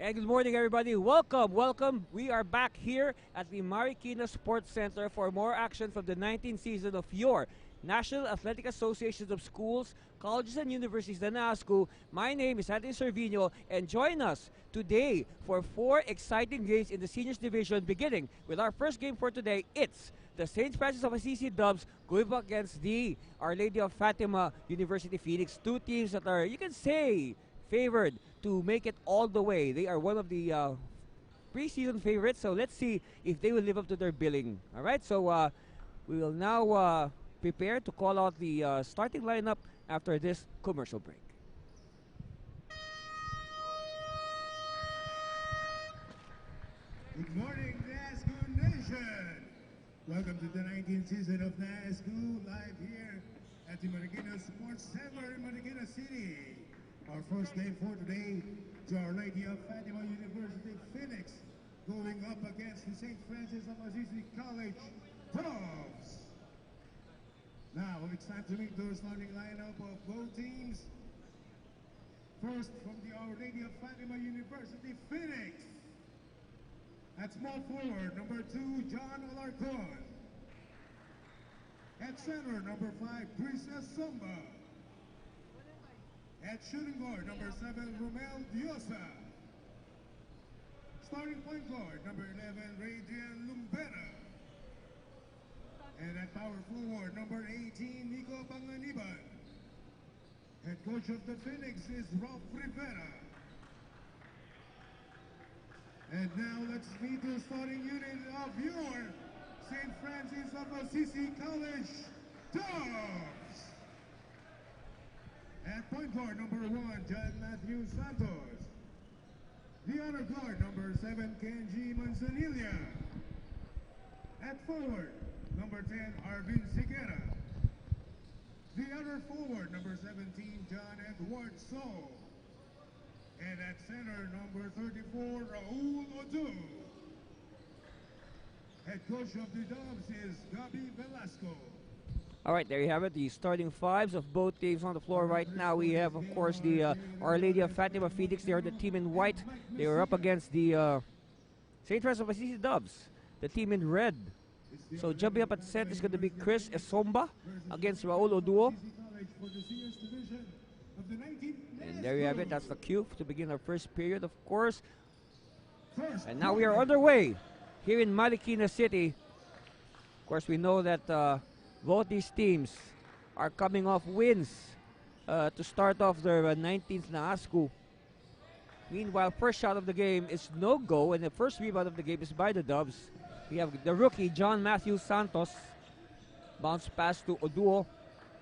And good morning, everybody. Welcome. We are back here at the Marikina Sports Center for more action from the 19th season of your National Athletic Associations of Schools, Colleges, and Universities, the NASCU. My name is Anthony Servino, and join us today for 4 exciting games in the Seniors Division, beginning with our first game for today. It's the St. Francis of Assisi Dubs going up against the Our Lady of Fatima University Phoenix. Two teams that are, you can say, favored to make it all the way. They are one of the preseason favorites, so let's see if they will live up to their billing. All right, so we will now prepare to call out the starting lineup after this commercial break. Good morning, NASCU Nation! Welcome to the 19th season of NASCU, live here at the Marikina Sports Center in Marikina City. Our first game for today to Our Lady of Fatima University Phoenix, going up against the St. Francis of Assisi College Dubs. Now it's time to meet the starting lineup of both teams. First, from the Our Lady of Fatima University Phoenix. At small forward, number 2, John Alarcon. At center, number 5, Princess Sumba. At shooting guard, number 7, Romel Diosa. Starting point guard, number 11, Radian Lumbera. And at power forward, number 18, Nico Panganiban. Head coach of the Phoenix is Ralph Rivera. And now let's meet the starting unit of your St. Francis of Assisi College Dubs. At point guard, number 1, John Matthew Santos. The honor guard, number 7, Kenji Manzanilla. At forward, number 10, Arvin Sigera. The other forward, number 17, John Edward So. And at center, number 34, Raul Odu. Head coach of the Dubs is Gabi Velasco. All right, there you have it, the starting fives of both teams on the floor right now. We have, of course, the Our Lady of Fatima Phoenix. They are the team in white. They are up against the St. Francis of Assisi Dubs, the team in red. So jumping up at set is going to be Chris Esomba against Raul Oduo. And there you have it. That's the cue to begin our first period, of course. And now we are underway here in Marikina City. Of course, we know that both these teams are coming off wins to start off their 19th NASCU. Meanwhile, first shot of the game is no go, and the first rebound of the game is by the Dubs. We have the rookie, John Matthew Santos. Bounce pass to Oduo.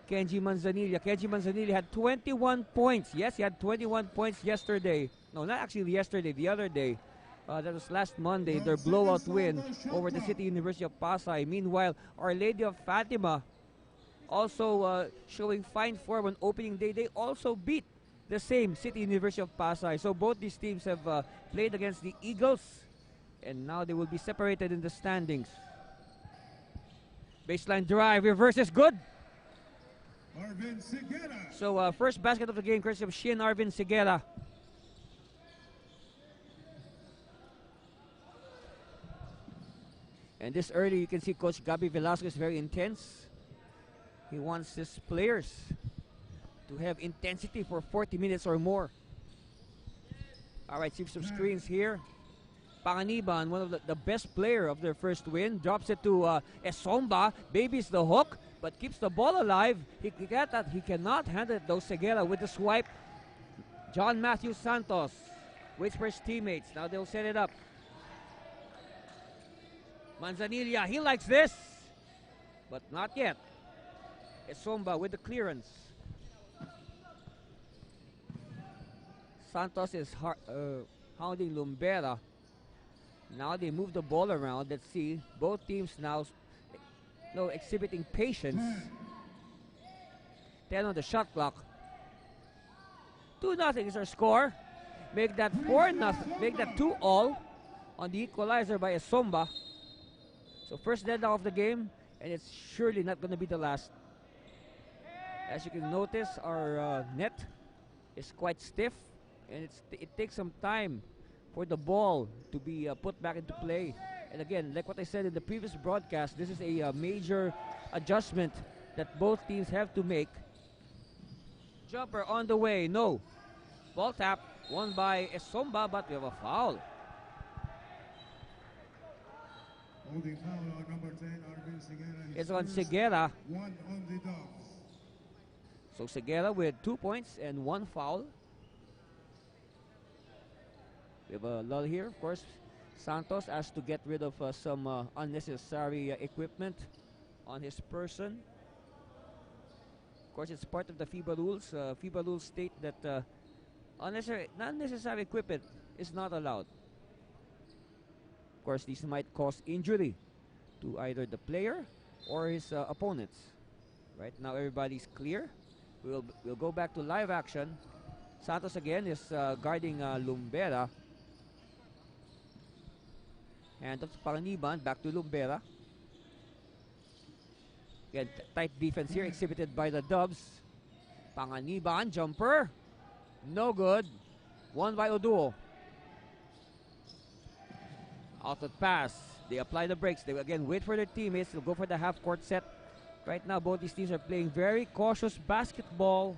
Kenji Manzanilla. Kenji Manzanilla had 21 points. Yes, he had 21 points yesterday. No, not actually yesterday, the other day. That was last Monday, their blowout win over the City University of Pasay. Meanwhile, Our Lady of Fatima also showing fine form on opening day. They also beat the same City University of Pasay. So both these teams have played against the Eagles, and now they will be separated in the standings. Baseline drive, reverse is good. Arvin Sigera. So first basket of the game, courtesy of Shin Arvin Sigera. And this early, you can see Coach Gabi Velasco is very intense. He wants his players to have intensity for 40 minutes or more. All right, see some screens here. Panganiban, one of the best player of their first win, drops it to Esomba, babies the hook, but keeps the ball alive. He cannot handle it though. Segura with the swipe. John Matthew Santos waits for his teammates. Now they'll set it up. Manzanilla, he likes this, but not yet. Esomba with the clearance. Santos is hounding Lumbera. Now they move the ball around. Let's see. Both teams now exhibiting patience. 10 on the shot clock. 2-0 is our score. Make that 4-0. Make that 2-all on the equalizer by Esomba. So first deadlock of the game, and it's surely not going to be the last. As you can notice, our net is quite stiff, and it takes some time for the ball to be put back into play. And again, like what I said in the previous broadcast, this is a major adjustment that both teams have to make. Jumper on the way, no. Ball tap, won by Esomba, but we have a foul. Holding foul on number 10, Arvin Segura. It's on Segura. One on the Dogs. So Segura with 2 points and 1 foul. We have a lull here, of course. Santos asked to get rid of some unnecessary equipment on his person. Of course, it's part of the FIBA rules. FIBA rules state that unnecessary equipment is not allowed. Of course, these might cause injury to either the player or his opponents. Right now, everybody's clear. We'll go back to live action. Santos again is guarding Lumbera. Hand off to Panganiban, back to Lumbera. Again, tight defense here exhibited by the Dubs. Panganiban, jumper. No good. Won by Oduo. Outlet pass. They apply the brakes. They again wait for their teammates. They'll go for the half-court set. Right now, both these teams are playing very cautious basketball.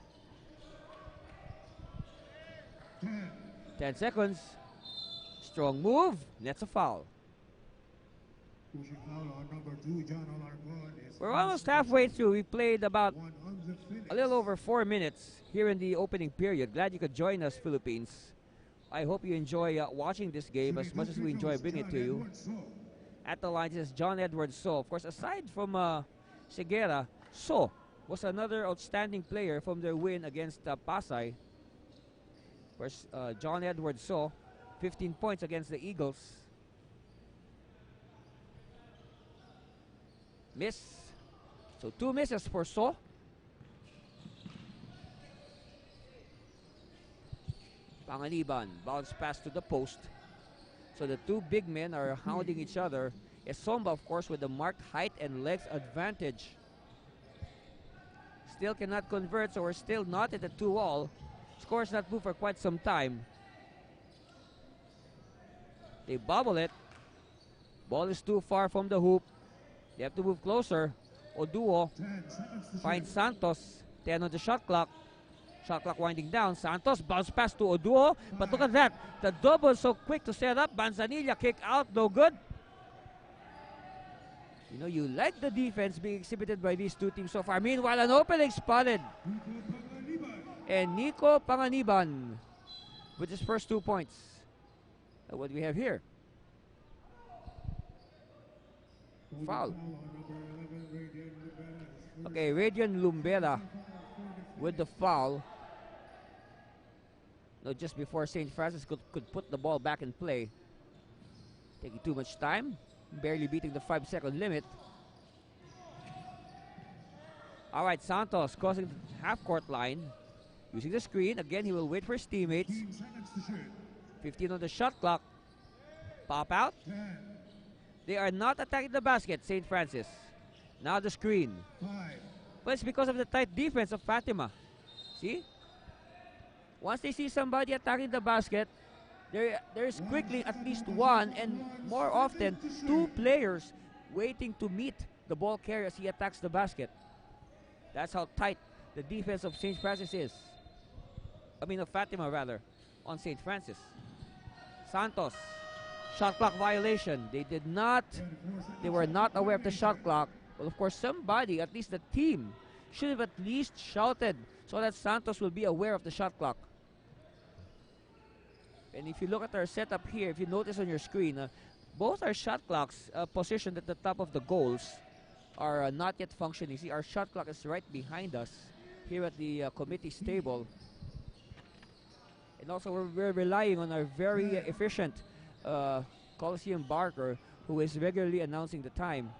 10 seconds. Strong move. Nets a foul. Pushing foul on number 2, John Alarcon. We're almost halfway through. We played about a little over 4 minutes here in the opening period. Glad you could join us, Philippines. I hope you enjoy watching this game as much as we enjoy bringing it to you. At the line, this is John Edward So. Of course, aside from Segura, So was another outstanding player from their win against Pasay. Of course, John Edward So, 15 points against the Eagles. Miss. So 2 misses for So. Panganiban, bounce pass to the post. So the two big men are hounding each other. Esomba, of course, with the marked height and legs advantage. Still cannot convert, so we're still not at the 2-all. Score's not moved for quite some time. They bobble it. Ball is too far from the hoop. They have to move closer. Oduo finds Santos. 10 on the shot clock. Shot clock winding down. Santos bounce pass to Oduo. But look at that. The double so quick to set up. Manzanilla kick out. No good. You know, you like the defense being exhibited by these two teams so far. Meanwhile, an opening spotted. And Nico Panganiban with his first 2 points. What do we have here? Foul. Okay, Radian Lumbera with the foul. No, just before St. Francis could put the ball back in play. Taking too much time. Barely beating the 5-second limit. All right, Santos crossing the half-court line. Using the screen. Again, he will wait for his teammates. 15 on the shot clock. Pop out. They are not attacking the basket, St. Francis. Now the screen. But it's because of the tight defense of Fatima. See? Once they see somebody attacking the basket, there is quickly at least one and more often 2 players waiting to meet the ball carrier as he attacks the basket. That's how tight the defense of St. Francis is. I mean of Fatima rather, on St. Francis. Santos, shot clock violation. They were not aware of the shot clock. Well, of course, somebody, at least the team, should have at least shouted so that Santos will be aware of the shot clock. And if you look at our setup here, if you notice on your screen, both our shot clocks positioned at the top of the goals are not yet functioning. See, our shot clock is right behind us here at the committee's table. And also, we're relying on our very efficient Coliseum Barker, who is regularly announcing the time.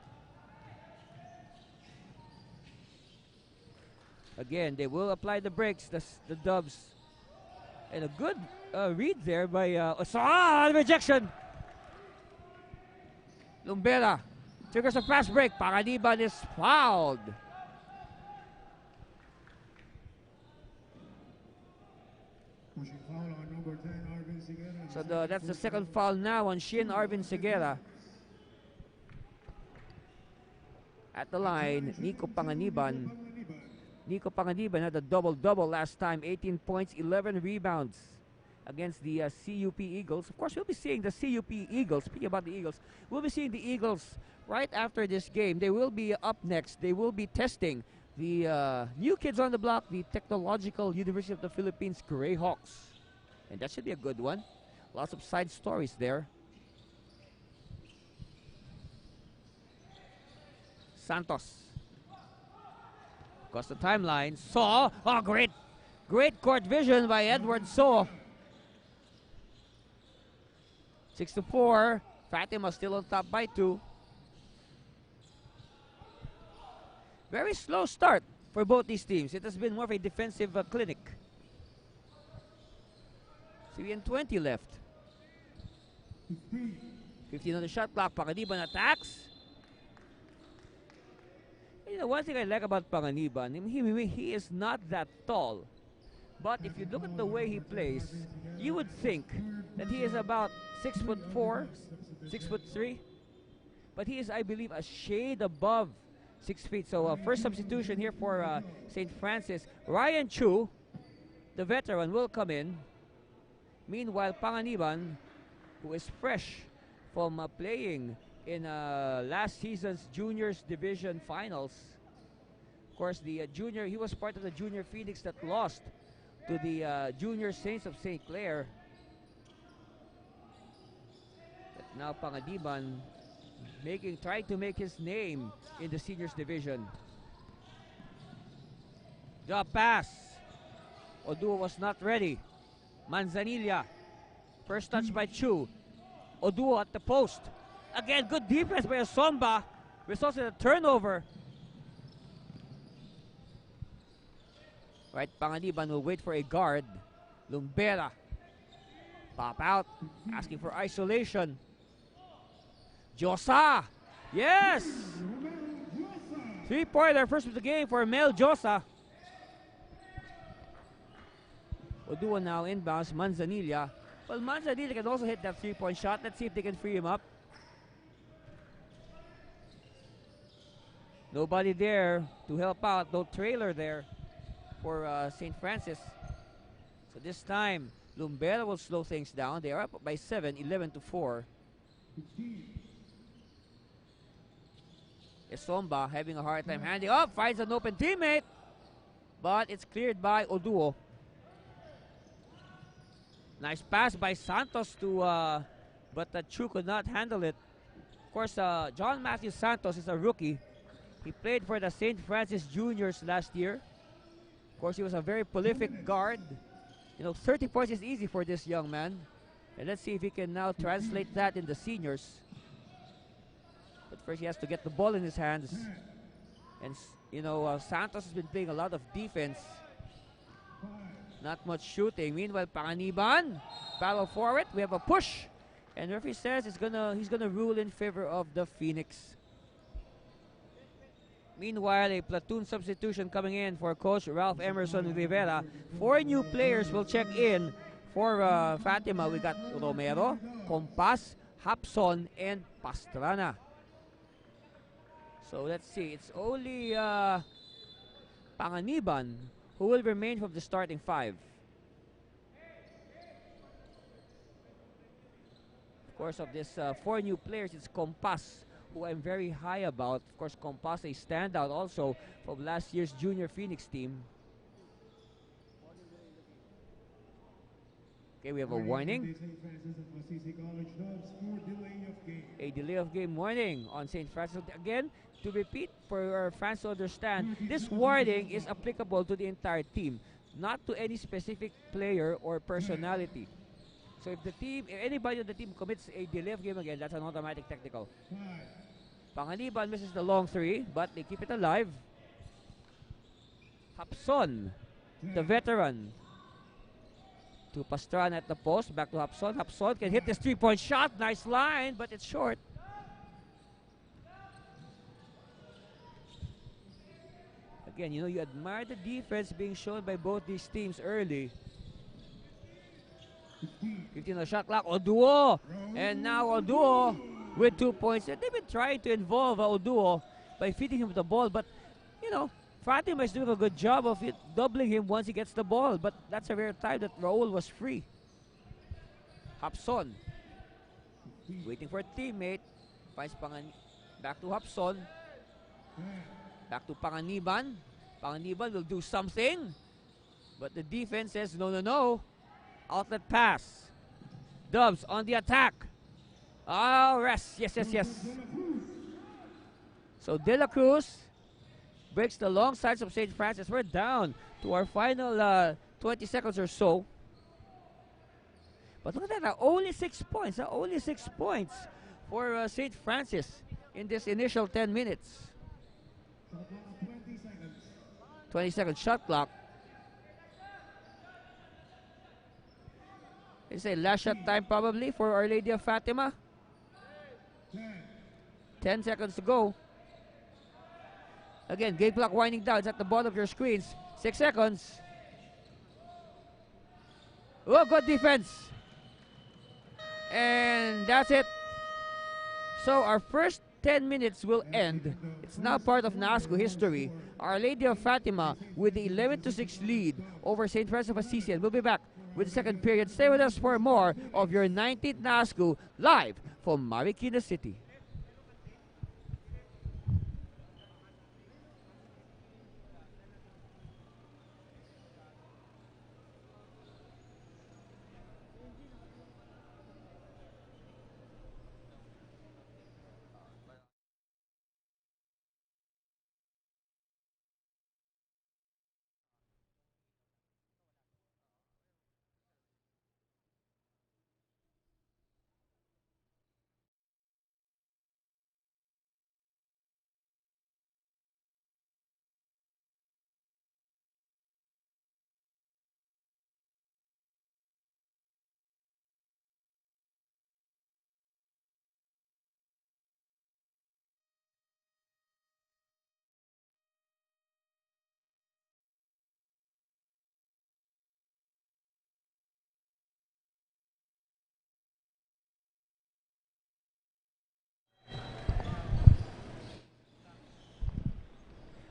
Again, they will apply the brakes, the Dubs. And a good read there by rejection. Lumbera triggers a fast break. Panganiban is fouled. Pushing foul on number 10, Arvin Segura. So that's the second foul now on Shin Arvin Segura. At the line, Nico Panganiban. Nico Panganiban had a double-double last time, 18 points, 11 rebounds against the CUP Eagles. Of course, we'll be seeing the CUP Eagles. Speaking about the Eagles, we'll be seeing the Eagles right after this game. They will be up next. They will be testing the new kids on the block, the Technological University of the Philippines Greyhawks. And that should be a good one. Lots of side stories there. Santos. Across the timeline. Saw. Oh, great court vision by Edward Saw. 6-4. Fatima still on top by 2. Very slow start for both these teams. It has been more of a defensive clinic. 3:20 left. 15 on the shot clock. Panganiban attacks. You know, one thing I like about Panganiban, he is not that tall. But if you look at the way he plays, you would think that he is about 6'4", 6'3". But he is, I believe, a shade above 6 feet. So first substitution here for St. Francis. Ryan Chu, the veteran, will come in. Meanwhile, Panganiban, who is fresh from playing in last season's Juniors Division Finals. Of course, the junior, he was part of the Junior Phoenix that lost to the Junior Saints of St. Clair. But now Panganiban trying to make his name in the Seniors Division. Drop pass. Oduo was not ready. Manzanilla. First touch by Chu. Oduo at the post. Again, good defense by Asomba. Results in a turnover. Right, Panganiban will wait for a guard. Lumbera. Pop out. Asking for isolation. Josa. Yes! 3-pointer, first of the game for Mel Josa. Oduo now inbounds. Manzanilla. Well, Manzanilla can also hit that 3-point shot. Let's see if they can free him up. Nobody there to help out. No trailer there for St. Francis. So this time, Lumbera will slow things down. They are up by 7, 11-4. Esomba having a hard time handing up. Finds an open teammate. But it's cleared by Oduo. Nice pass by Santos to, but Chu could not handle it. Of course, John Matthew Santos is a rookie. He played for the St. Francis Juniors last year. Of course, he was a very prolific guard. You know, 30 points is easy for this young man. And let's see if he can now translate that in the seniors. But first, he has to get the ball in his hands. And, you know, Santos has been playing a lot of defense. Not much shooting. Meanwhile, Panganiban, battle for it. We have a push. And referee says he's gonna rule in favor of the Phoenix. Meanwhile, a platoon substitution coming in for Coach Ralph Emerson Rivera. 4 new players will check in for Fatima. We got Romero, Compas, Hapson, and Pastrana. So let's see. It's only Panganiban who will remain from the starting 5. Of course, of this 4 new players, it's Compas, who I'm very high about. Of course, Compas, a standout also from last year's Junior Phoenix team. Okay, we have a warning. A delay of game warning on St. Francis. Again, to repeat for our fans to understand, this warning is applicable to the entire team, not to any specific player or personality. So if if anybody on the team commits a delay of game again, that's an automatic technical. Panganiban misses the long 3, but they keep it alive. Hapson, the veteran, to Pastrana at the post. Back to Hapson. Hapson can hit this 3-point shot. Nice line, but it's short. Again, you know, you admire the defense being shown by both these teams early. 15 on the shot clock. Oduo. And now Oduo with 2 points. And they've been trying to involve Oduo by feeding him the ball. But, you know, Fatima is doing a good job of doubling him once he gets the ball. But that's a rare time that Raul was free. Hapson. Waiting for a teammate. Finds back to Hapson. Back to Panganiban. Panganiban will do something. But the defense says no, no, no. Outlet pass. Dubs on the attack. Oh, rest. Yes, yes, yes. So De La Cruz breaks the long sides of St. Francis. We're down to our final 20 seconds or so. But look at that, only 6 points. Only 6 points for St. Francis in this initial 10 minutes. 20 seconds shot clock. It's a last shot time probably for Our Lady of Fatima. 10 seconds to go. Again, game clock winding down. It's at the bottom of your screens. 6 seconds. Oh, good defense. And that's it. So our first 10 minutes will end. It's now part of NASCO history. Our Lady of Fatima with the 11-6 lead over St. Francis of Assisi. And we'll be back with the second period. Stay with us for more of your 19th NASCO live from Marikina City.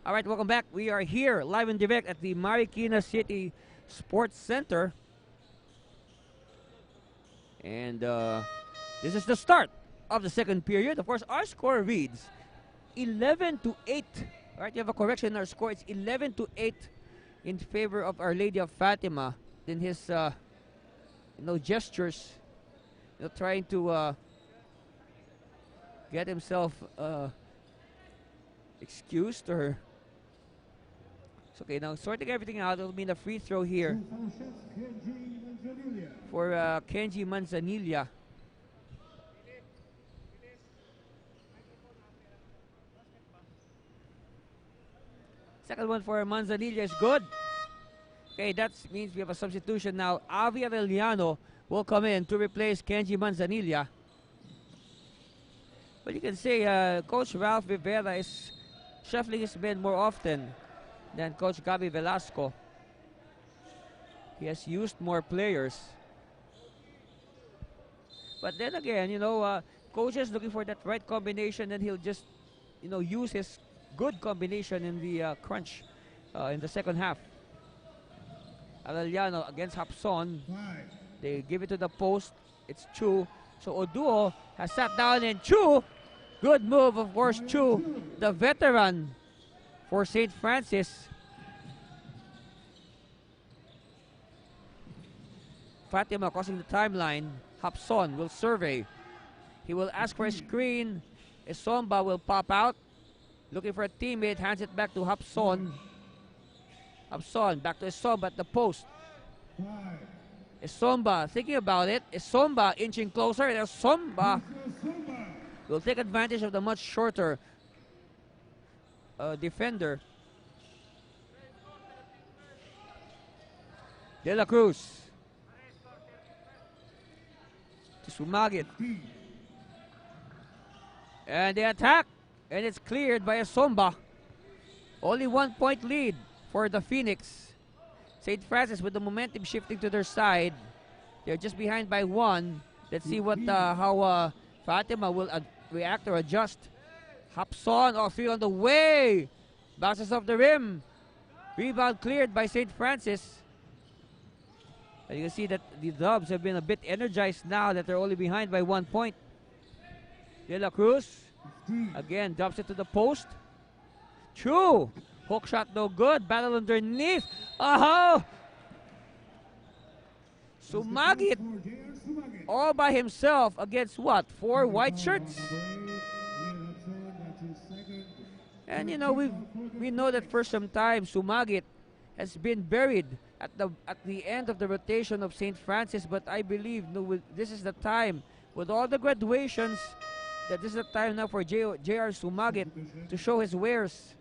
All right, welcome back. We are here live and direct at the Marikina City Sports Center. And this is the start of the second period. Of course, our score reads 11-8. All right, you have a correction in our score. It's 11-8 in favor of Our Lady of Fatima. In his gestures, trying to get himself excused or... Okay, now sorting everything out, it'll mean a free throw here for Kenji Manzanilla. Second one for Manzanilla is good. Okay, that means we have a substitution now. Avi Arellano will come in to replace Kenji Manzanilla. But you can say Coach Ralph Rivera is shuffling his men more often than Coach Gabi Velasco. He has used more players. But then again, Coach is looking for that right combination, and he'll just, use his good combination in the crunch in the second half. Arellano against Hapson. They give it to the post. It's Chu. So Oduo has sat down, and Chu, good move, of course, Chu, the veteran for St. Francis. Fatima crossing the timeline. Hapson will survey. He will ask for a screen. Esomba will pop out. Looking for a teammate. Hands it back to Hapson. Hapson back to Esomba at the post. Esomba thinking about it. Esomba inching closer. And Esomba will take advantage of the much shorter defender. De La Cruz to Sumagit. And the attack. And it's cleared by Esomba. Only 1 point lead for the Phoenix. St. Francis with the momentum shifting to their side. They're just behind by 1. Let's see what how Fatima will react or adjust. Hapson, 3 on the way. Bounces off the rim. Rebound cleared by St. Francis. And you can see that the Dubs have been a bit energized now that they're only behind by 1 point. De La Cruz, again, drops it to the post. True. Hook shot no good. Battle underneath. Oh! Sumagit all by himself against what? 4 white shirts? And you know, we know that for some time Sumagit has been buried at the end of the rotation of St. Francis, but I believe this is the time with all the graduations that this is the time now for J.R. Sumagit to show his wares.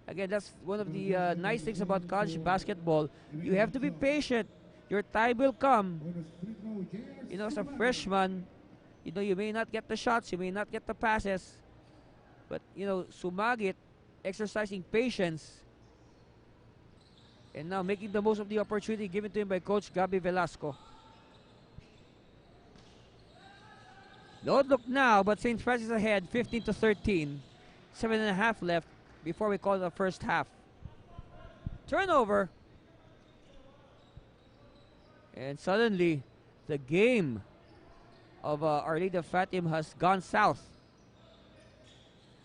Again, that's one of the nice things about college basketball. You have to be patient. Your time will come. You know, as a freshman, you know, you may not get the shots, you may not get the passes, but you know, Sumagit exercising patience and now making the most of the opportunity given to him by Coach Gabi Velasco. Don't look now, but St. Francis ahead 15-13. 7.5 left before we call the first half. Turnover. And suddenly, the game of Our Lady of Fatima has gone south.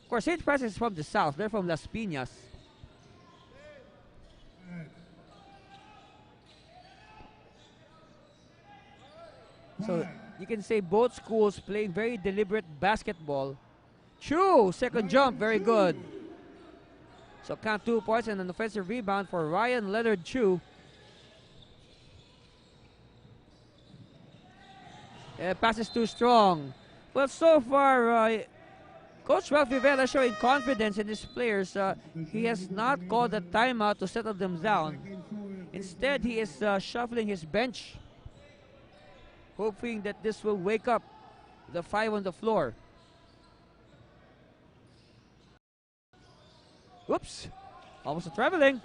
Of course, St. Francis is from the south. They're from Las Piñas. So you can say both schools playing very deliberate basketball. Chu, second jump, very good. So count 2 points and an offensive rebound for Ryan Leonard Chu. Pass is too strong. Well, so far, Coach Ralph Vivela showing confidence in his players. He has not called a timeout to settle them down. Instead, he is shuffling his bench, hoping that this will wake up the 5 on the floor. Oops, almost a traveling.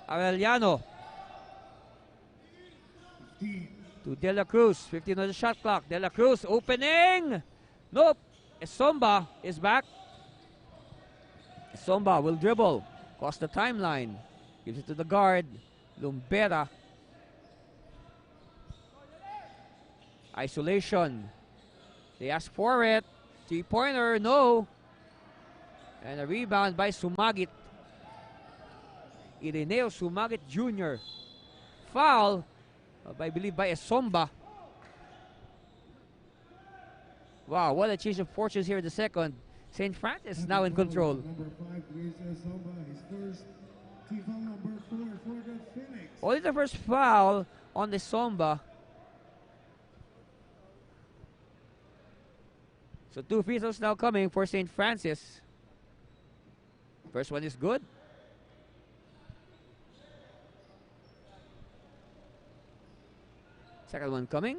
Arellano to De La Cruz, 15 on the shot clock. De La Cruz opening. Nope. Esomba is back. Esomba will dribble. Cross the timeline. Gives it to the guard. Lumbera. Isolation. They ask for it. 3-pointer. No. And a rebound by Sumagit. Ireneo Sumagit Jr. Foul. I believe by Esomba. Wow, what a change of fortunes here in the second. St. Francis now in control. Number 5 is Esomba, his first team foul number 4 for the Phoenix. Only the first foul on the Esomba. So 2 free throws now coming for St. Francis. First one is good. Second one coming.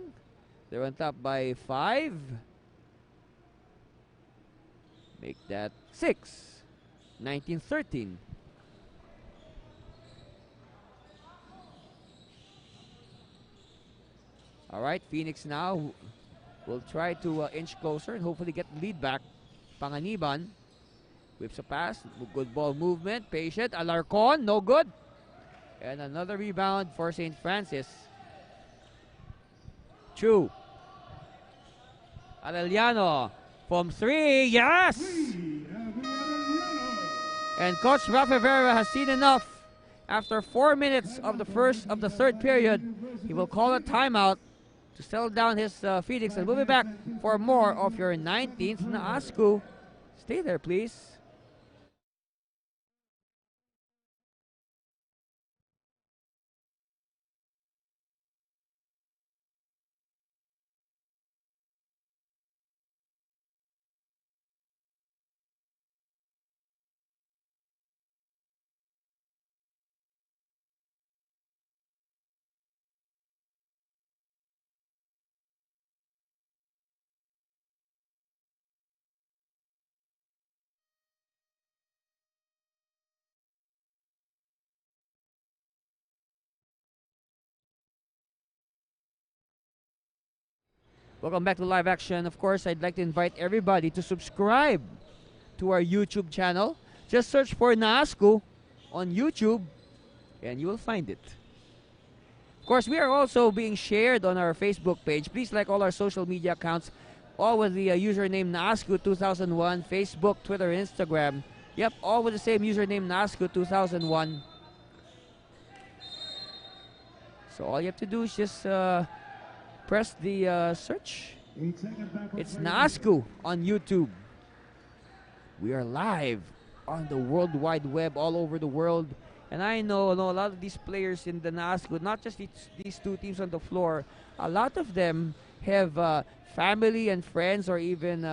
They're on top by 5. Make that 6. 19-13. All right, Phoenix now will try to inch closer and hopefully get the lead back. Panganiban whips a pass. Good ball movement. Patient. Alarcon. No good. And another rebound for St. Francis. Chu. Arellano from 3. Yes! And Coach Rafa Vera has seen enough. After 4 minutes of the third period, he will call a timeout to settle down his Phoenix, and we'll be back for more of your 19th na ASCU. Stay there, please. Welcome back to live action. Of course, I'd like to invite everybody to subscribe to our YouTube channel. Just search for Naasku on YouTube and you will find it. Of course, we are also being shared on our Facebook page. Please like all our social media accounts, all with the username Naasku2001, Facebook, Twitter, Instagram. Yep, all with the same username Naasku2001. So all you have to do is just press the search. It's Naasku on YouTube. We are live on the World Wide Web all over the world. And I know a lot of these players in the Naasku, not just these two teams on the floor, a lot of them have family and friends or even,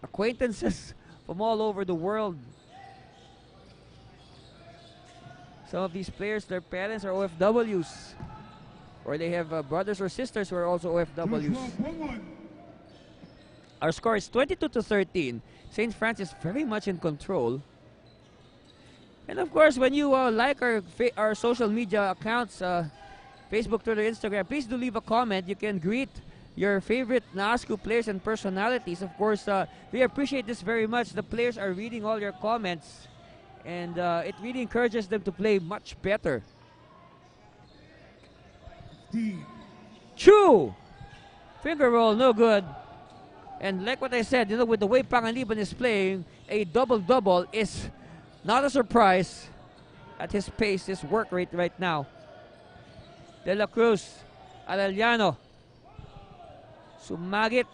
acquaintances from all over the world. Some of these players, their parents are OFWs. Or they have brothers or sisters who are also OFWs. Our score is 22-13. St. Francis very much in control. And of course, when you like our social media accounts, Facebook, Twitter, Instagram, please do leave a comment. You can greet your favorite Naasku players and personalities. Of course, we appreciate this very much. The players are reading all your comments. And it really encourages them to play much better. Chu! Finger roll, no good. And like what I said, with the way Pangaliban is playing, a double-double is not a surprise at his pace, his work rate right now. De La Cruz, Arellano, Sumagit,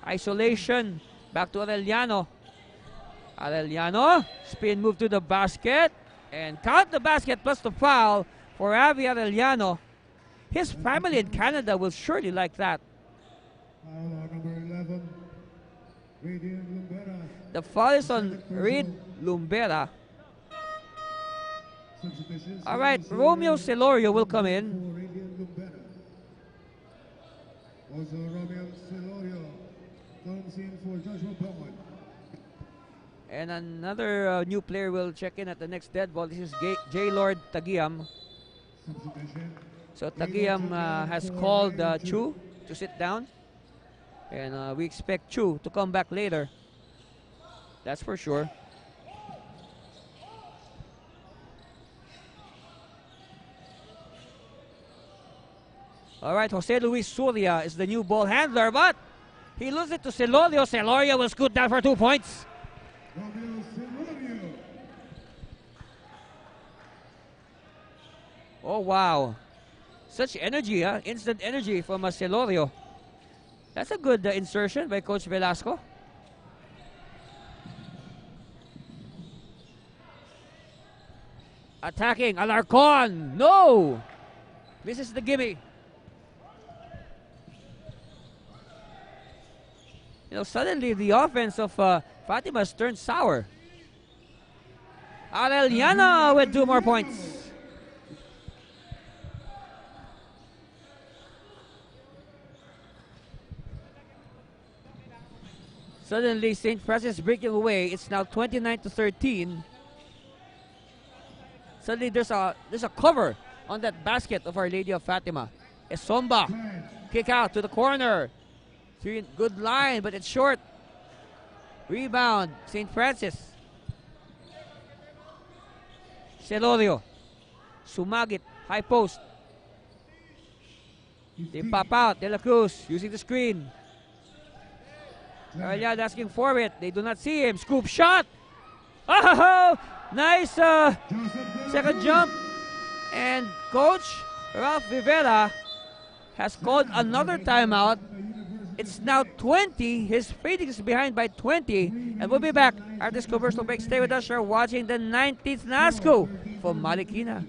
isolation, back to Arellano. Arellano, spin move to the basket, and count the basket plus the foul for Avi Arellano. His family in Canada will surely like that. Number 11, Radiant Lumbera. The foul is on Reed Lumbera. All right, Romeo Celorio will come in. Also, Romeo Celorio comes in for Joshua Bowman. And another new player will check in at the next dead ball. This is J. Lord Tagiam. So Tagiam has called Chu to sit down. And we expect Chu to come back later. That's for sure. All right, Jose Luis Surya is the new ball handler, but he loses it to Celorio. Celorio will scoot down for 2 points. Oh, wow. Such energy, huh? Instant energy from Celorio. That's a good insertion by Coach Velasco. Attacking Alarcon. No! This is the gimme. Suddenly the offense of Fatima's turned sour. Arellano with 2 more points. Suddenly St. Francis breaking away. It's now 29-13. Suddenly there's a cover on that basket of Our Lady of Fatima. Esomba. Kick out to the corner. Good line, but it's short. Rebound, St. Francis. Celorio. Sumagit, high post. They pop out. De La Cruz using the screen. Arellano asking for it. They do not see him. Scoop shot. Oh, nice second jump. And Coach Ralph Rivera has called another timeout. It's now 20. His Phoenix is behind by 20. And we'll be back after this commercial break. Stay with us. You're watching the 19th Naasku from Marikina.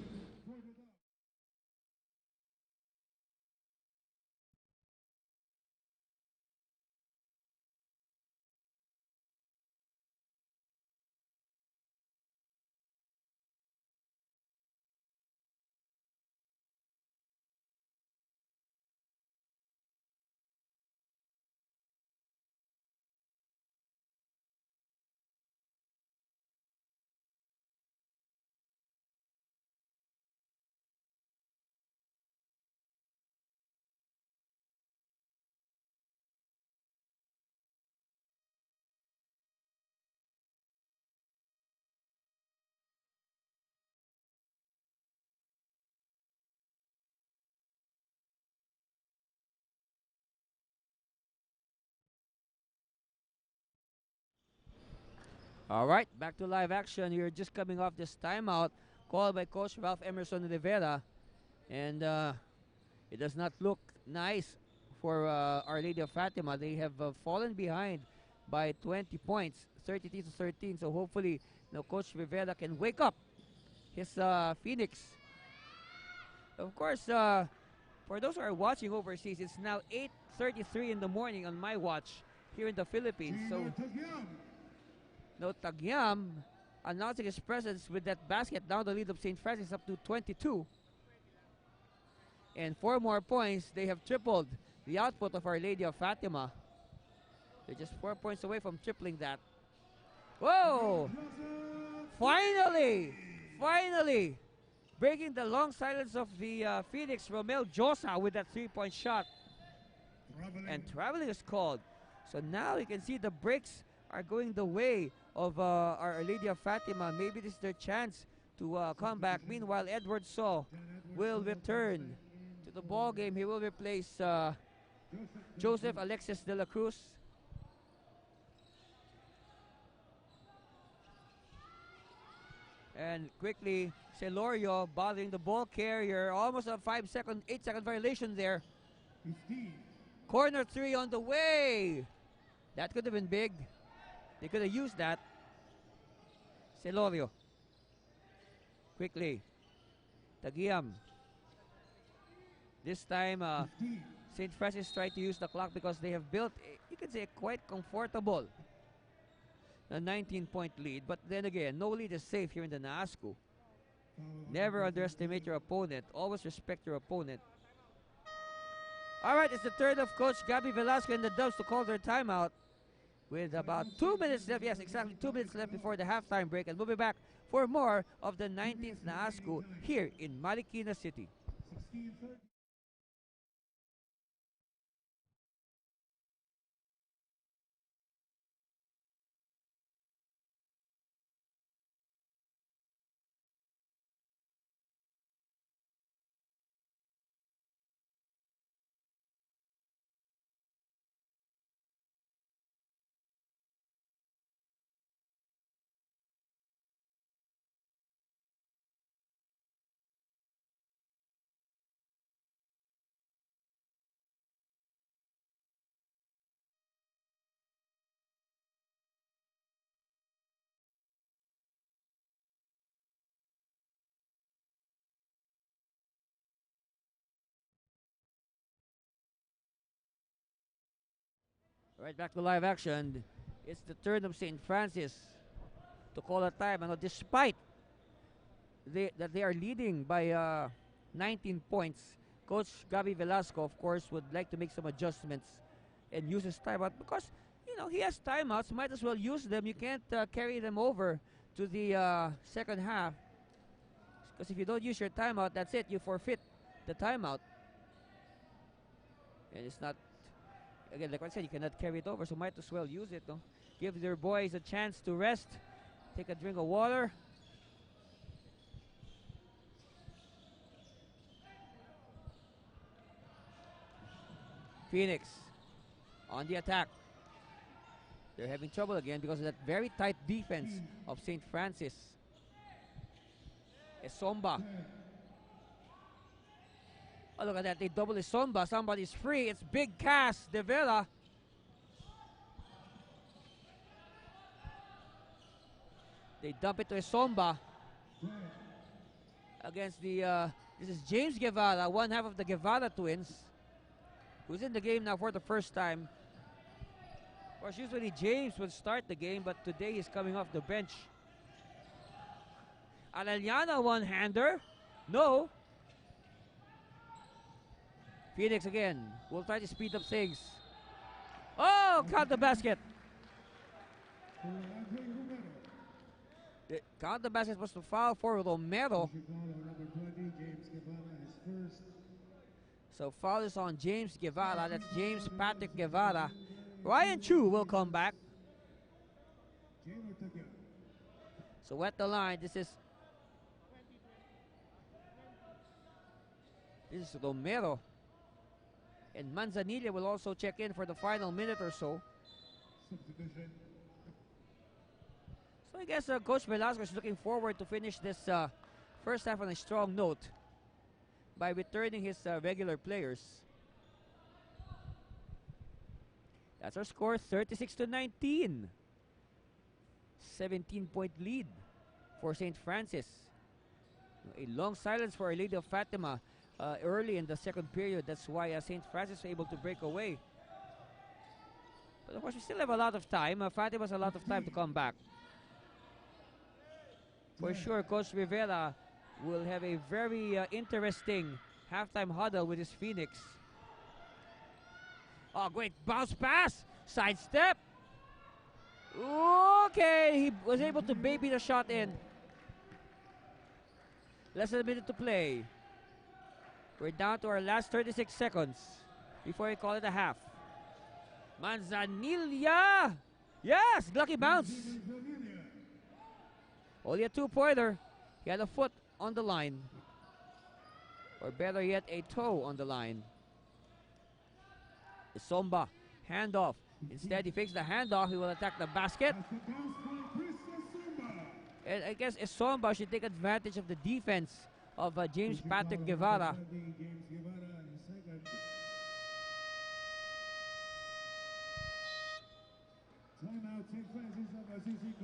All right, back to live action. You're just coming off this timeout called by Coach Ralph Emerson Rivera. And it does not look nice for Our Lady of Fatima. They have fallen behind by 20 points, 33 to 13. So hopefully, Coach Rivera can wake up his Phoenix. Of course, for those who are watching overseas, it's now 8:33 in the morning on my watch here in the Philippines. So, Tagyam announcing his presence with that basket. Now the lead of St. Francis up to 22. And 4 more points, they have tripled the output of Our Lady of Fatima. They're just 4 points away from tripling that. Whoa! Finally! Breaking the long silence of the Phoenix, Romel Josa with that 3-point shot. And traveling is called. So now you can see the breaks are going the way of Our Lady of Fatima. Maybe this is their chance to come back. Meanwhile, Edward Saw will return to the ball game. He will replace Joseph Alexis de la Cruz. And quickly, Celorio bothering the ball carrier. Almost a 8-second violation there. 15. Corner 3 on the way. That could have been big. They could have used that. Celorio. Quickly. Tagiam. This time, St. Francis tried to use the clock because they have built, you can say, quite comfortable a 19-point lead. But then again, no lead is safe here in the NASCU. Never underestimate your opponent. Always respect your opponent. All right, it's the turn of Coach Gabby Velasco and the Dubs to call their timeout with about 2 minutes left. Yes, exactly 2 minutes left before the halftime break. And we'll be back for more of the 19th NASCU here in Marikina City. 16-30. Right back to live action. It's the turn of St. Francis to call a time. And despite that they are leading by 19 points, Coach Gabby Velasco, of course, would like to make some adjustments and use his timeout because, he has timeouts. Might as well use them. You can't carry them over to the second half because if you don't use your timeout, that's it. You forfeit the timeout. And it's not, again, like I said, you cannot carry it over, so might as well use it. No? Give their boys a chance to rest, take a drink of water. Phoenix on the attack. They're having trouble again because of that very tight defense of St. Francis. Esomba. Oh, look at that. They double Esomba. Somebody's free. It's Big Cass De Vera. They dump it to Esomba. Against the, this is James Guevara, one half of the Guevara twins, who's in the game now for the first time. Of course, usually James would start the game, but today he's coming off the bench. Arellana one-hander. No. Phoenix again. Will try to speed up things. Oh, count the basket. Count the basket was to foul for Romero. So foul is on James Guevara. That's James Patrick Guevara. Ryan Chu will come back. So at the line, this is Romero. And Manzanilla will also check in for the final minute or so. So I guess Coach Velasco is looking forward to finish this first half on a strong note by returning his regular players. That's our score, 36-19. 17-point lead for St. Francis. A long silence for Our Lady of Fatima early in the second period. That's why St. Francis was able to break away. But of course, we still have a lot of time. Fatima has a lot of time to come back. For sure, Coach Rivera will have a very interesting halftime huddle with his Phoenix. Oh, great bounce pass. Sidestep. Okay, he was able to baby the shot in. Less than a minute to play. We're down to our last 36 seconds before we call it a half. Manzanilla. Yes, lucky bounce. Only a two-pointer. He had a foot on the line. Or better yet, a toe on the line. Isomba, handoff. Instead, he fakes the handoff. He will attack the basket. And I guess Isomba should take advantage of the defense of James Patrick Guevara.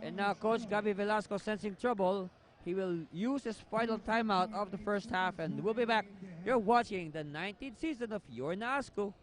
And now Coach Gabi Velasco sensing trouble. He will use his final timeout of the first half, and we'll be back. You're watching the 19th season of Your NASCO.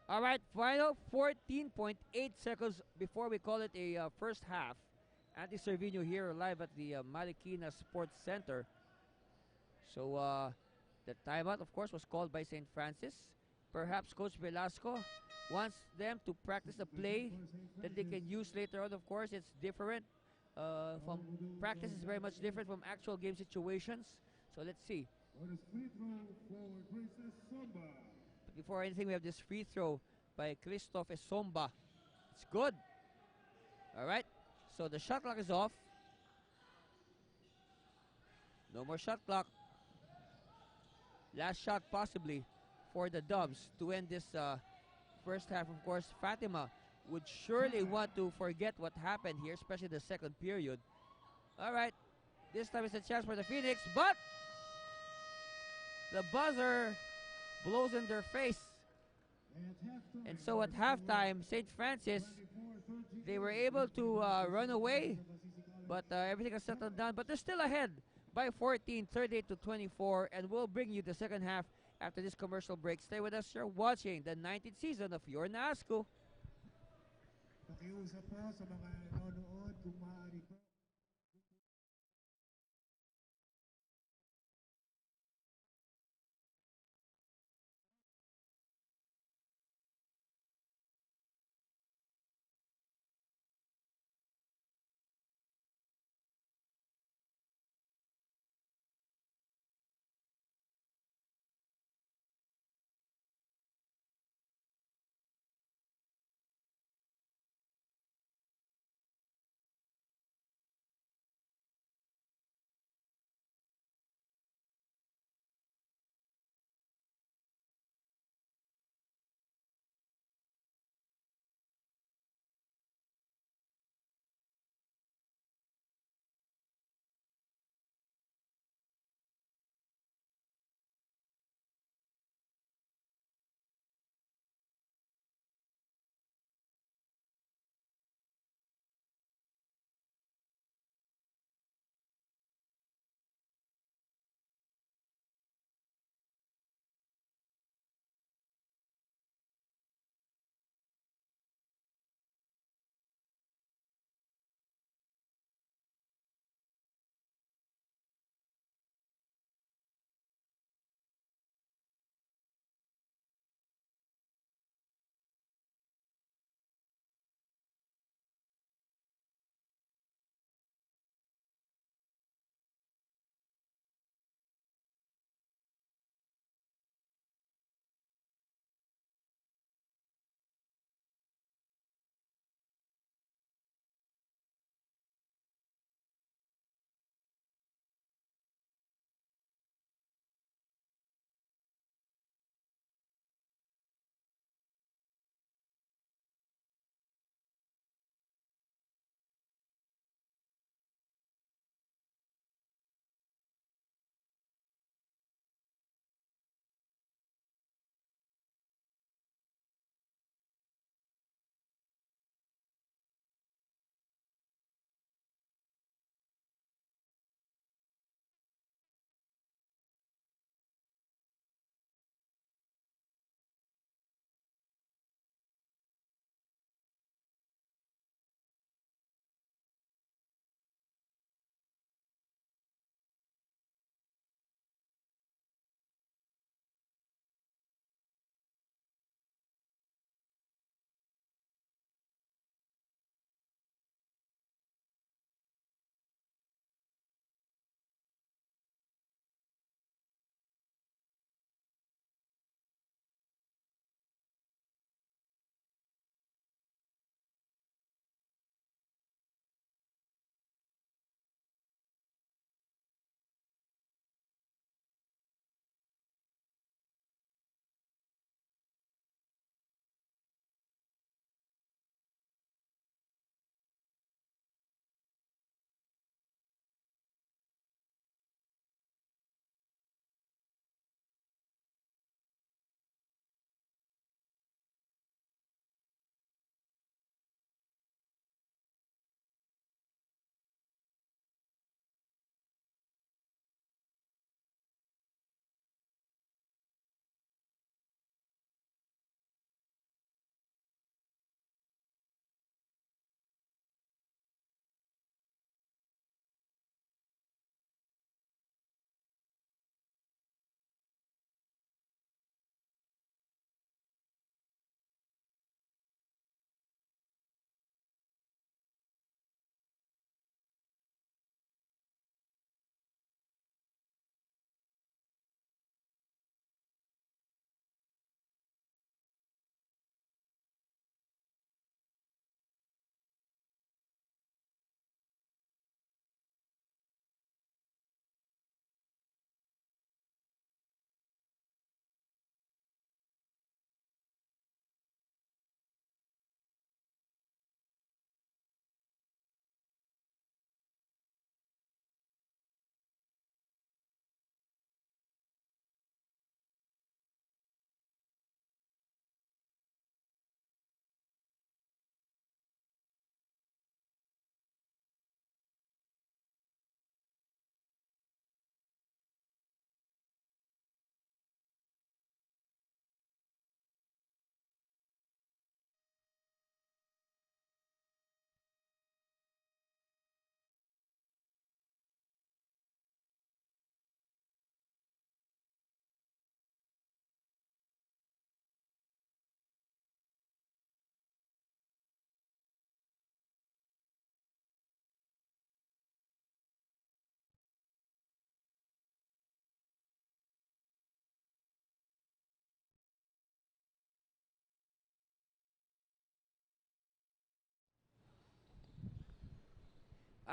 All right, final 14.8 seconds before we call it a first half. Andy Cervino here live at the Marikina Sports Center. So the timeout, of course, was called by St. Francis. Perhaps Coach Velasco wants them to practice a play that they can use later on. Of course, it's different. From practice is very much different from actual game situations. So let's see. Before anything, we have this free throw by Christoph Esomba. It's good. All right. So the shot clock is off. No more shot clock. Last shot possibly for the Dubs to end this first half. Of course, Fatima would surely want to forget what happened here, especially the second period. All right. This time it's a chance for the Phoenix, but the buzzer blows in their face. And so at halftime, St. Francis, they were able to run away, but everything has settled down. But they're still ahead by 14, 38-24, and we'll bring you the second half after this commercial break. Stay with us. You're watching the 19th season of Your NASCO. Pakiusap po sa mga nanonood kung maaari po.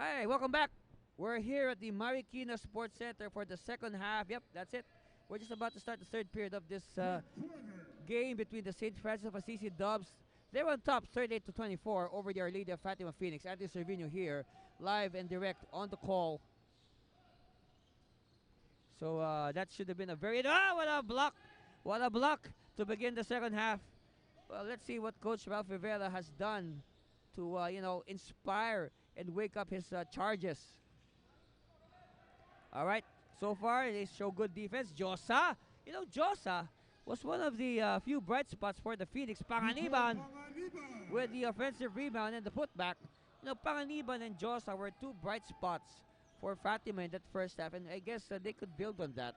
Hi, welcome back. We're here at the Marikina Sports Center for the second half. Yep, that's it. We're just about to start the third period of this game between the St. Francis of Assisi Dubs. They're on top 38-24 over the Our Lady of Fatima Phoenix. Anthony Servino here, live and direct on the call. So that should have been a very... what a block! What a block to begin the second half. Well, let's see what Coach Ralph Rivera has done to, inspire and wake up his charges. All right, so far they show good defense. Josa, Josa was one of the few bright spots for the Phoenix. Panganiban with the offensive rebound and the putback. Panganiban and Josa were two bright spots for Fatima in that first half, and I guess they could build on that.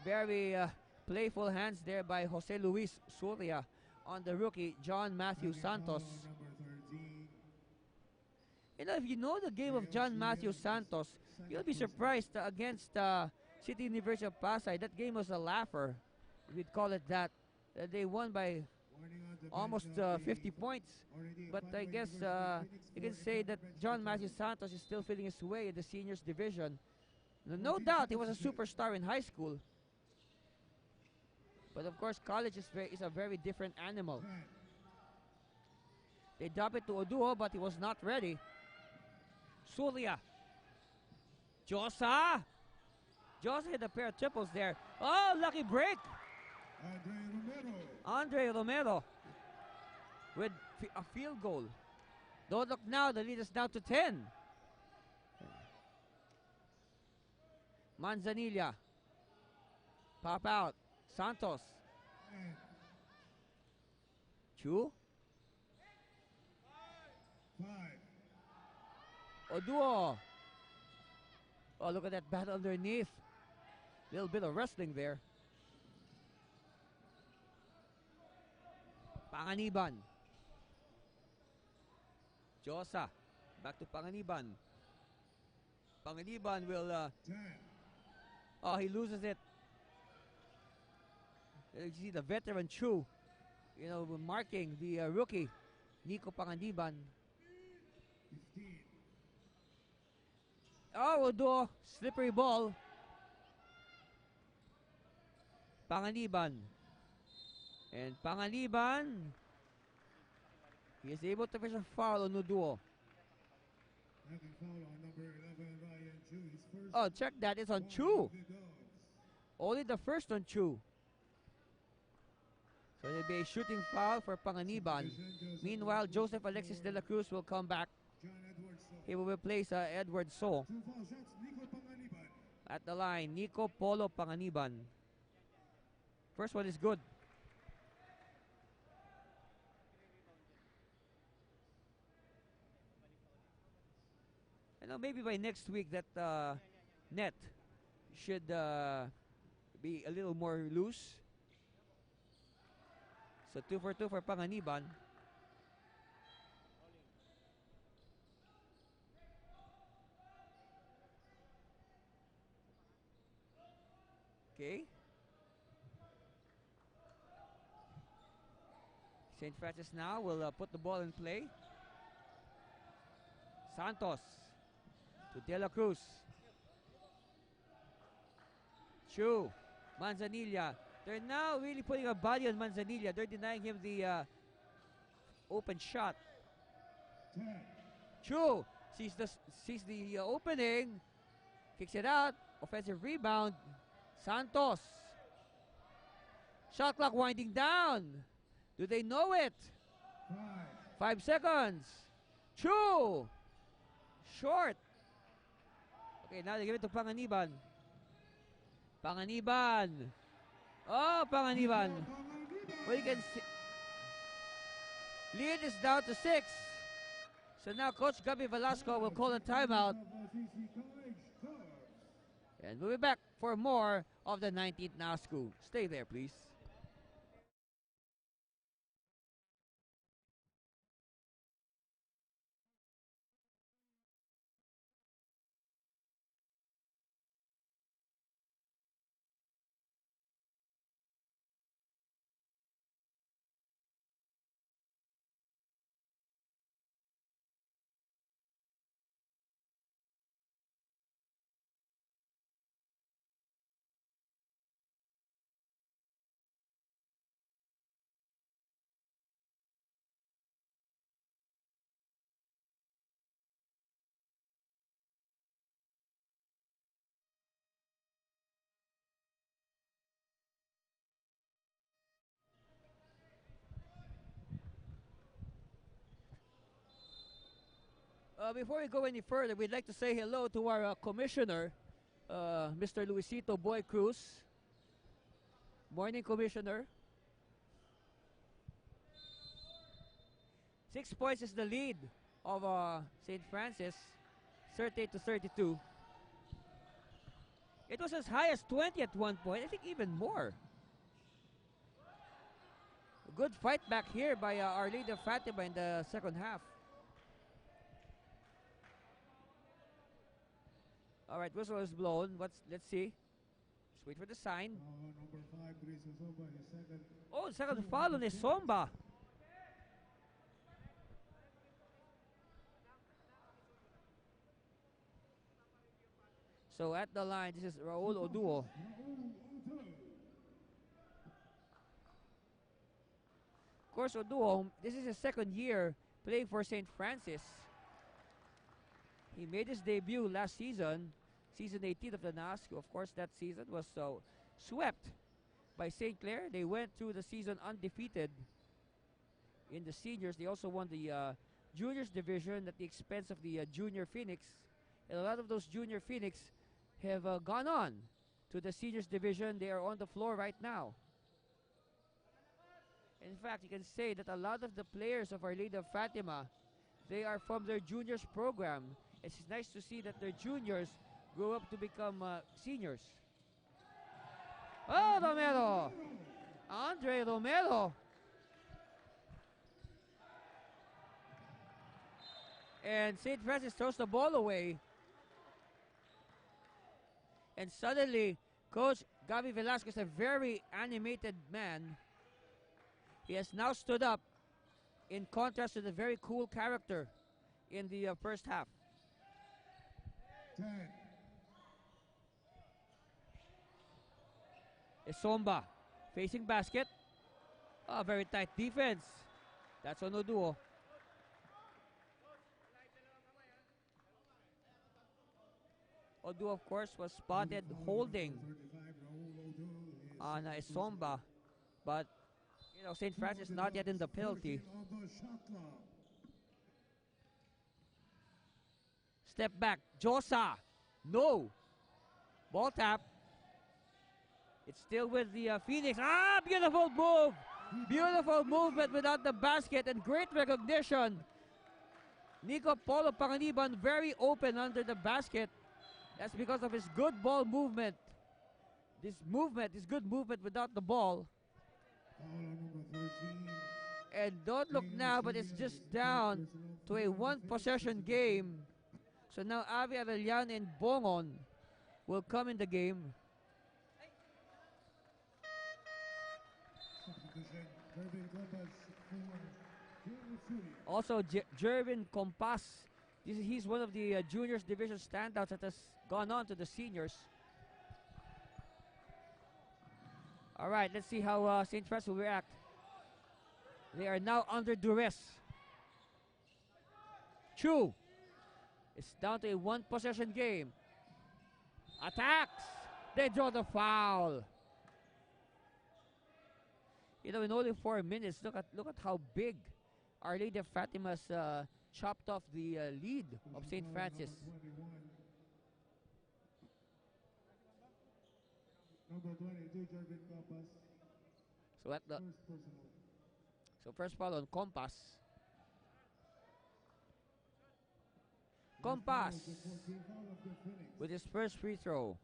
Very playful hands there by Jose Luis Surya on the rookie John Matthew Santos. If you know the game of John Matthew Santos, you'll be surprised against City University of Pasay. That game was a laugher, we'd call it that. They won by almost 50 points. But I guess you can say that John Matthew Santos is still feeling his way in the seniors division. No doubt he was a superstar in high school. But of course, college is a very different animal. They drop it to Oduo, but he was not ready. Surya. Josa. Josa hit a pair of triples there. Oh, lucky break. Andre Romero with a field goal. Don't look now, the lead is down to 10. Manzanilla. Pop out. Santos. Chu. Oduo. Oh, look at that bat underneath. Little bit of wrestling there. Panganiban. Josa. Back to Panganiban. Panganiban will... he loses it. You see the veteran Chu, marking the rookie, Nico Panganiban. Oh, Oduo, slippery ball. Panganiban. And Panganiban, he is able to finish a foul on Oduo. Oh, check that, it's on Chu. Only the first on Chu. So there'll be a shooting foul for Panganiban. Meanwhile, Joseph Alexis de la Cruz will come back. He will replace Edward So. At the line, Nico Polo Panganiban. First one is good. Maybe by next week that net should be a little more loose. So 2 for 2 for Panganiban. Okay. St. Francis now will put the ball in play. Santos to De La Cruz. Chu. Manzanilla. They're now really putting a body on Manzanilla. They're denying him the open shot. Chu sees the opening. Kicks it out. Offensive rebound. Santos. Shot clock winding down. Do they know it? 5 seconds. Chu. Short. Okay, now they give it to Panganiban. Panganiban. Oh, Panganiban. Well, you can see. Lead is down to 6. So now Coach Gabi Velasco will call a timeout. And we'll be back for more of the 19th NASCU. Stay there, please. Before we go any further, we'd like to say hello to our commissioner, Mr. Luisito Boy Cruz. Morning, Commissioner. 6 points is the lead of St. Francis, 38-32. It was as high as 20 at one point, I think even more. A good fight back here by Our Lady of Fatima in the second half. All right, whistle is blown. Let's see. Let's wait for the sign. Number 5, Teresa Somba, his second. Oh, second foul on Somba. So at the line, this is Raul Oduo. Of course, Oduo, this is his second year playing for St. Francis. He made his debut last season, season 18 of the NASCO. Of course, that season was swept by St. Clair. They went through the season undefeated in the seniors. They also won the juniors division at the expense of the junior Phoenix. And a lot of those junior Phoenix have gone on to the seniors division. They are on the floor right now. In fact, you can say that a lot of the players of Our Lady of Fatima, they are from their juniors program. It's nice to see that their juniors grow up to become seniors. Oh, Romero! Andre Romero! And St. Francis throws the ball away. And suddenly, Coach Gabi Velasquez, a very animated man, he has now stood up in contrast to the very cool character in the first half. 10. Somba facing basket. Oh, very tight defense. That's on Oduo. Oduo, of course, was spotted holding on Somba, but St. Francis not yet in the penalty. Step back, Josa, no. Ball tap. It's still with the Phoenix. Ah, beautiful move. Beautiful movement without the basket and great recognition. Nico Polo Panganiban very open under the basket. That's because of his good ball movement. This good movement without the ball. And don't look now, but it's just down to a one-possession game. So now Avi Arellano and Bongon will come in the game. Also, Jervin Compas. He's one of the juniors division standouts that has gone on to the seniors. All right, let's see how St. Francis will react. They are now under duress. Chu. It's down to a one-possession game. Attacks. They draw the foul. In only 4 minutes, look at how big Our Lady of Fatima's chopped off the lead of St. Francis. Number 22, Jervin Compass. So first foul on Compass. Compass with his first free throw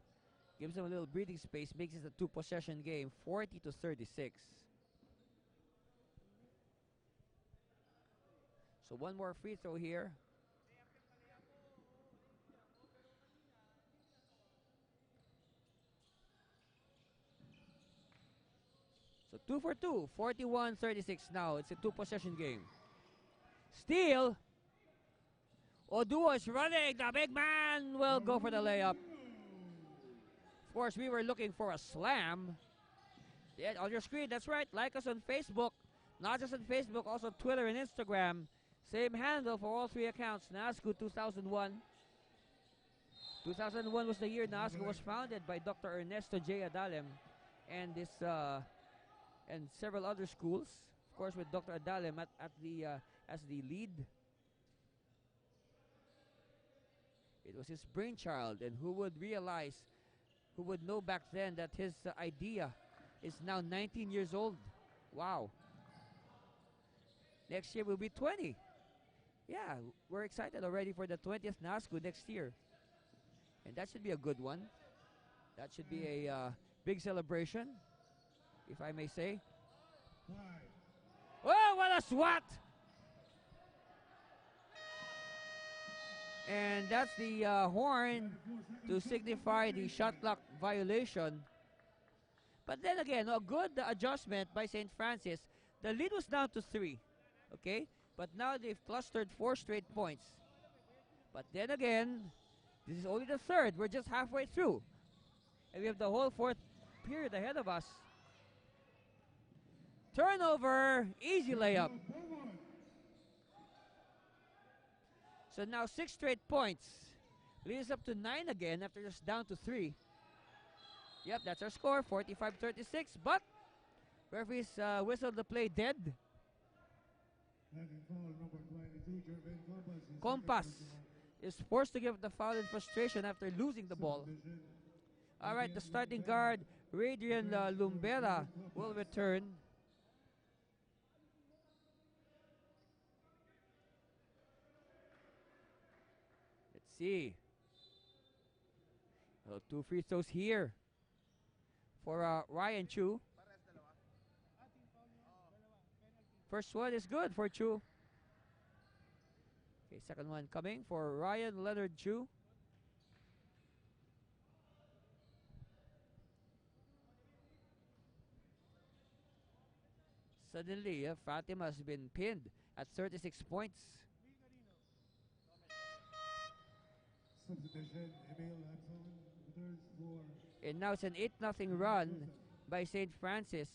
gives him a little breathing space, makes it a two-possession game, 40-36. So one more free throw here. So 2 for 2, 41-36 now. It's a two-possession game. Steal. Oduo is running. The big man will go for the layup. Of course, we were looking for a slam. Yeah, on your screen, that's right. Like us on Facebook. Not just on Facebook, also Twitter and Instagram. Same handle for all three accounts. NASCO 2001. 2001 was the year NASCO was founded by Dr. Ernesto J. Adalem and this and several other schools. Of course, with Dr. Adalem at the as the lead. It was his brainchild, and who would realize, who would know back then that his idea is now 19 years old. Wow. Next year will be 20. Yeah, we're excited already for the 20th NASCU next year. And that should be a good one. That should be a big celebration, if I may say. Oh, what a swat! And that's the horn to signify the shot clock violation. But then again, a good adjustment by St. Francis. The lead was down to 3, okay? But now they've clustered 4 straight points. But then again, this is only the third. We're just halfway through. And we have the whole 4th period ahead of us. Turnover, easy layup. So now 6 straight points. Leads up to 9 again after just down to 3. Yep, that's our score, 45-36. But referees whistled the play dead. Compass is forced to give the foul in frustration after losing the ball. All right, the starting guard, Radrian Lumbera, will return. Let's see. 2 free throws here for Ryan Chu. First one is good for Chu. Okay, second one coming for Ryan Leonard Chu. Suddenly, Fatima has been pinned at 36 points. And now it's an 8-0 run by St. Francis.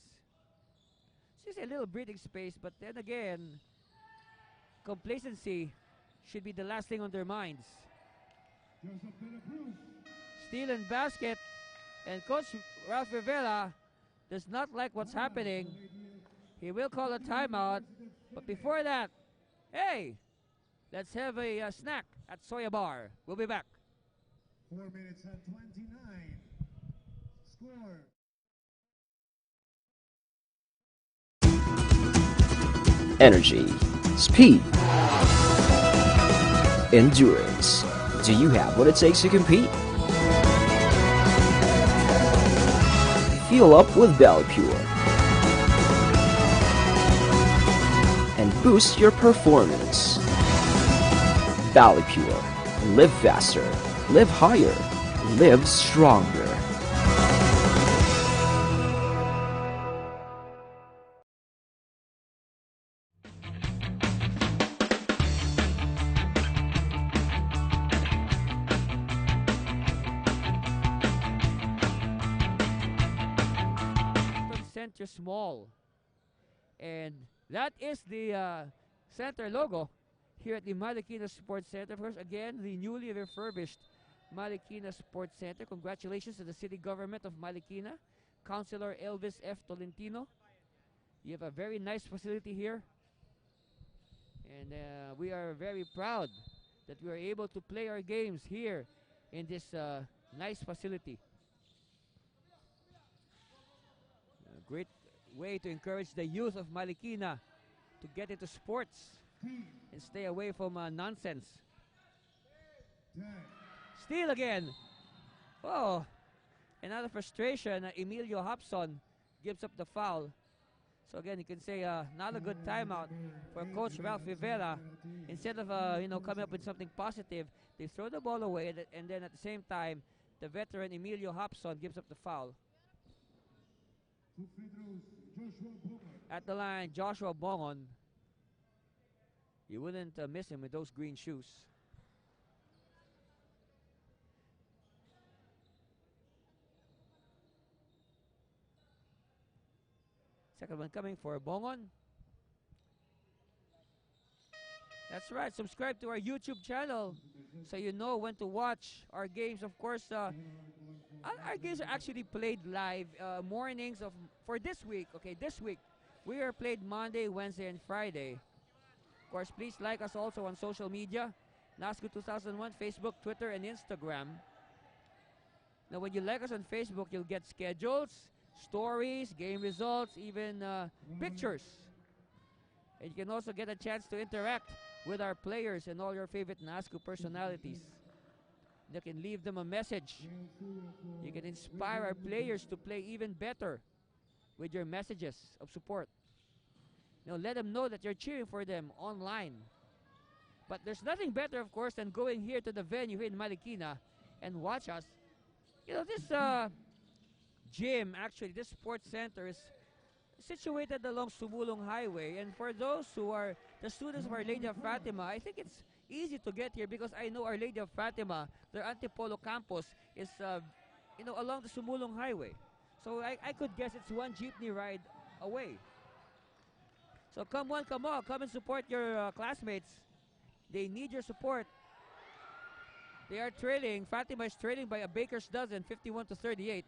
It's just a little breathing space, but then again, complacency should be the last thing on their minds. Steal and basket, and Coach Ralph Rivera does not like what's happening. He will call a timeout, but before that, hey, let's have a snack at Soya Bar. We'll be back. 4 minutes and 29. Score. Energy, speed, endurance. Do you have what it takes to compete? Fuel up with Pure and boost your performance. Pure. Live faster, live higher, live stronger. Center small, and that is the center logo here at the Marikina Sports Center. Of course, again, the newly refurbished Marikina Sports Center. Congratulations to the city government of Marikina, Councilor Elvis F. Tolentino. You have a very nice facility here, and we are very proud that we are able to play our games here in this nice facility. A great way to encourage the youth of Marikina to get into sports and stay away from nonsense. Steal again. Oh, another frustration. Emilio Hobson gives up the foul. So again, you can say not a good timeout for Coach Ralph Rivera. Instead of coming up with something positive, they throw the ball away, and then at the same time, the veteran Emilio Hobson gives up the foul. At the line, Joshua Bongon. You wouldn't miss him with those green shoes. Second one coming for Bongon. That's right. Subscribe to our YouTube channel so you know when to watch our games. Of course, our games are actually played live mornings for this week. Okay, this week we are played Monday, Wednesday, and Friday. Of course, please like us also on social media NASCO 2001, Facebook, Twitter, and Instagram. Now, when you like us on Facebook, you'll get schedules, stories, game results, even pictures. And you can also get a chance to interact with our players and all your favorite NASCO personalities. You can leave them a message. You can inspire our players to play even better with your messages of support. Let them know that you're cheering for them online. But there's nothing better, of course, than going here to the venue here in Marikina and watch us. This gym, actually, this sports center is situated along Sumulong Highway. And for those who are the students of Our Lady of Fatima, I think it's easy to get here because I know Our Lady of Fatima, their Antipolo campus, is along the Sumulong Highway. So I could guess it's one jeepney ride away. So come on, come on, come and support your classmates. They need your support. They are trailing. Fatima is trailing by a baker's dozen, 51-38,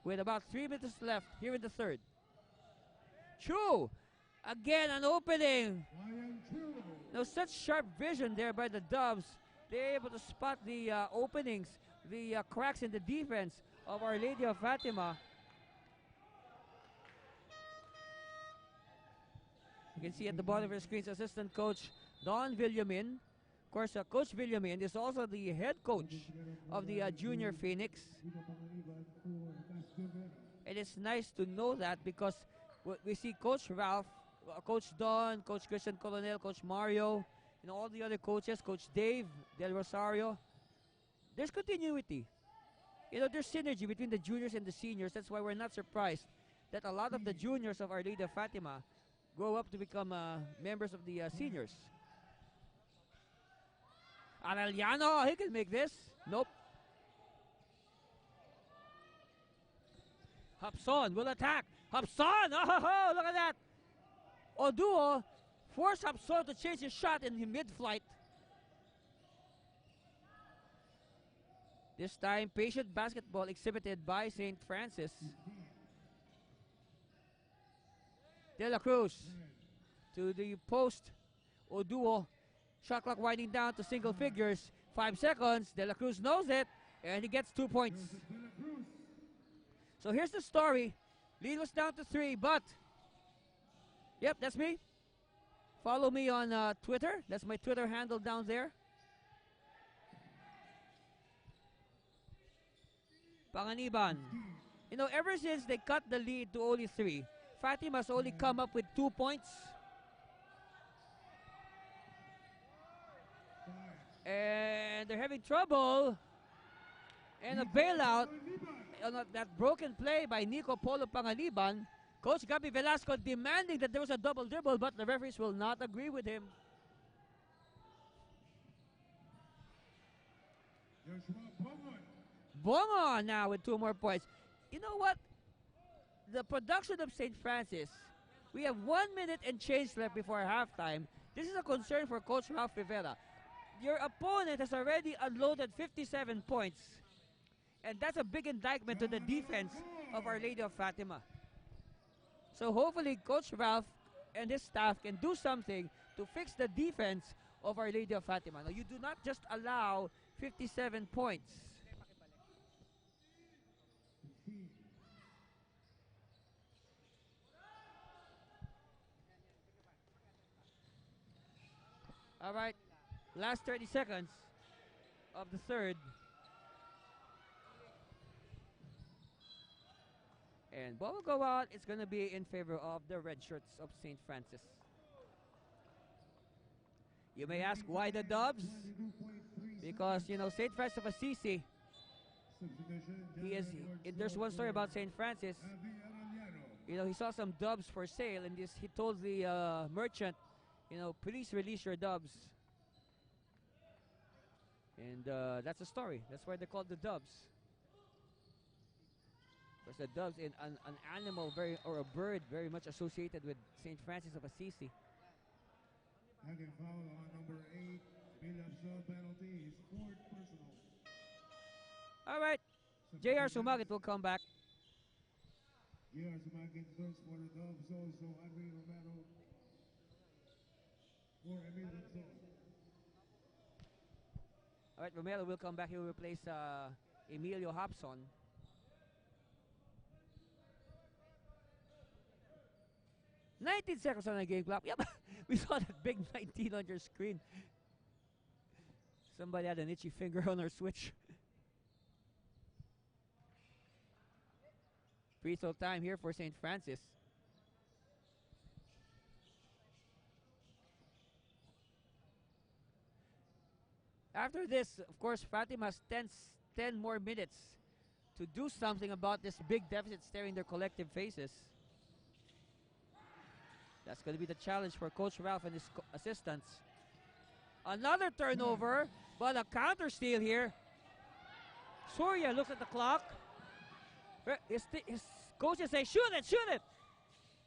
with about 3 minutes left here in the third. Chu! Again, an opening. Such sharp vision there by the Dubs. They're able to spot the openings, the cracks in the defense of Our Lady of Fatima. You can see at the bottom of the screen, assistant coach Don Villamin. Of course, Coach Villamin is also the head coach of the Junior Phoenix. And it's nice to know that because we see Coach Ralph, Coach Don, Coach Christian Colonel, Coach Mario, all the other coaches, Coach Dave Del Rosario. There's continuity. There's synergy between the juniors and the seniors. That's why we're not surprised that a lot of the juniors of Our Lady of Fatima grow up to become members of the seniors. Arellano, he can make this. Nope. Hapson will attack. Hapson! Oh, look at that. Oduo forced Hapson to change his shot in mid-flight. This time, patient basketball exhibited by St. Francis. De La Cruz to the post. Oduo. Shot clock winding down to single figures. 5 seconds. De La Cruz knows it. And he gets 2 points. So here's the story. Lead was down to 3, but... Yep, that's me. Follow me on Twitter. That's my Twitter handle down there. Panganiban. Ever since they cut the lead to only 3, Fatima's only come up with 2 points. And they're having trouble. And a bailout on that broken play by Nico Polo Panganiban. Coach Gabi Velasco demanding that there was a double dribble, but the referees will not agree with him. Bongon now with 2 more points. You know what? The production of St. Francis, we have 1 minute and change left before halftime. This is a concern for Coach Ralph Rivera. Your opponent has already unloaded 57 points. And that's a big indictment to the defense of Our Lady of Fatima. So hopefully Coach Ralph and his staff can do something to fix the defense of Our Lady of Fatima. Now, you do not just allow 57 points. All right, last 30 seconds of the third. And ball will go out. It's going to be in favor of the red shirts of St. Francis. You may ask why the Dubs? Because, St. Francis of Assisi, there's one story about St. Francis. He saw some Dubs for sale, and he told the merchant, please release your Dubs. And that's the story. That's why they're called the Dubs. Because the Dubs is an animal or a bird very much associated with St. Francis of Assisi. Second foul on number 8. Speed-up shot penalty is fourth personal. All right. J.R. Sumagit will come back. J.R. Sumagit first for the Dubs, also Andre Romero for Emil Rizzo. All right, Romero will come back. He will replace Emilio Hobson. "19 seconds on the game clock." Yep, we saw that big 19 on your screen. Somebody had an itchy finger on our switch. Free throw time here for St. Francis. After this, of course, Fatima has 10 more minutes to do something about this big deficit staring their collective faces. That's going to be the challenge for Coach Ralph and his assistants. Another turnover, but a counter steal here. Surya looks at the clock. His coaches say, shoot it, shoot it.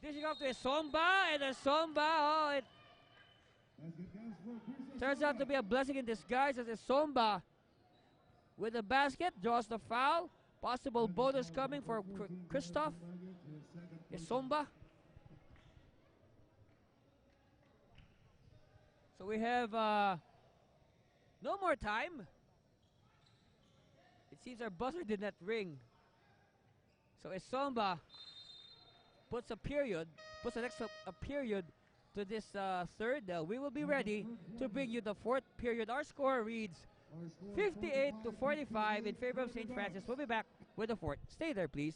Dishing off to Esomba, and Esomba, it turns out to be a blessing in disguise as Esomba with the basket draws the foul. Possible bonus coming for Christoph Esomba. So we have no more time. It seems our buzzer did not ring. So Esomba puts an extra period to this third. We will be ready to bring you the fourth period. Our score reads 58-45 in favor of St. Francis. We'll be back with the fourth. Stay there, please.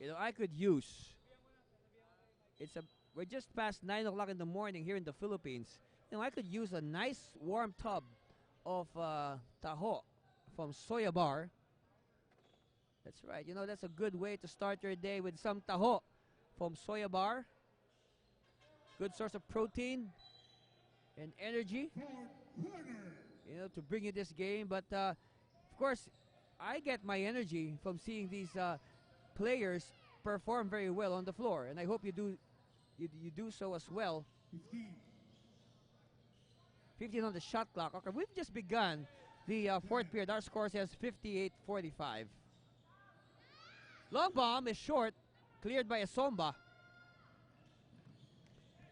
You know, I could use. We're just past 9 o'clock in the morning here in the Philippines. You know, I could use a nice warm tub of taho from Soya Bar. That's right. You know, that's a good way to start your day with some taho from Soya Bar. Good source of protein and energy, you know, to bring you this game. But of course, I get my energy from seeing these players perform very well on the floor, and I hope you do so as well. 15 on the shot clock. Okay, we've just begun the fourth period. Our score says 58-45. Long bomb is short, cleared by Esomba.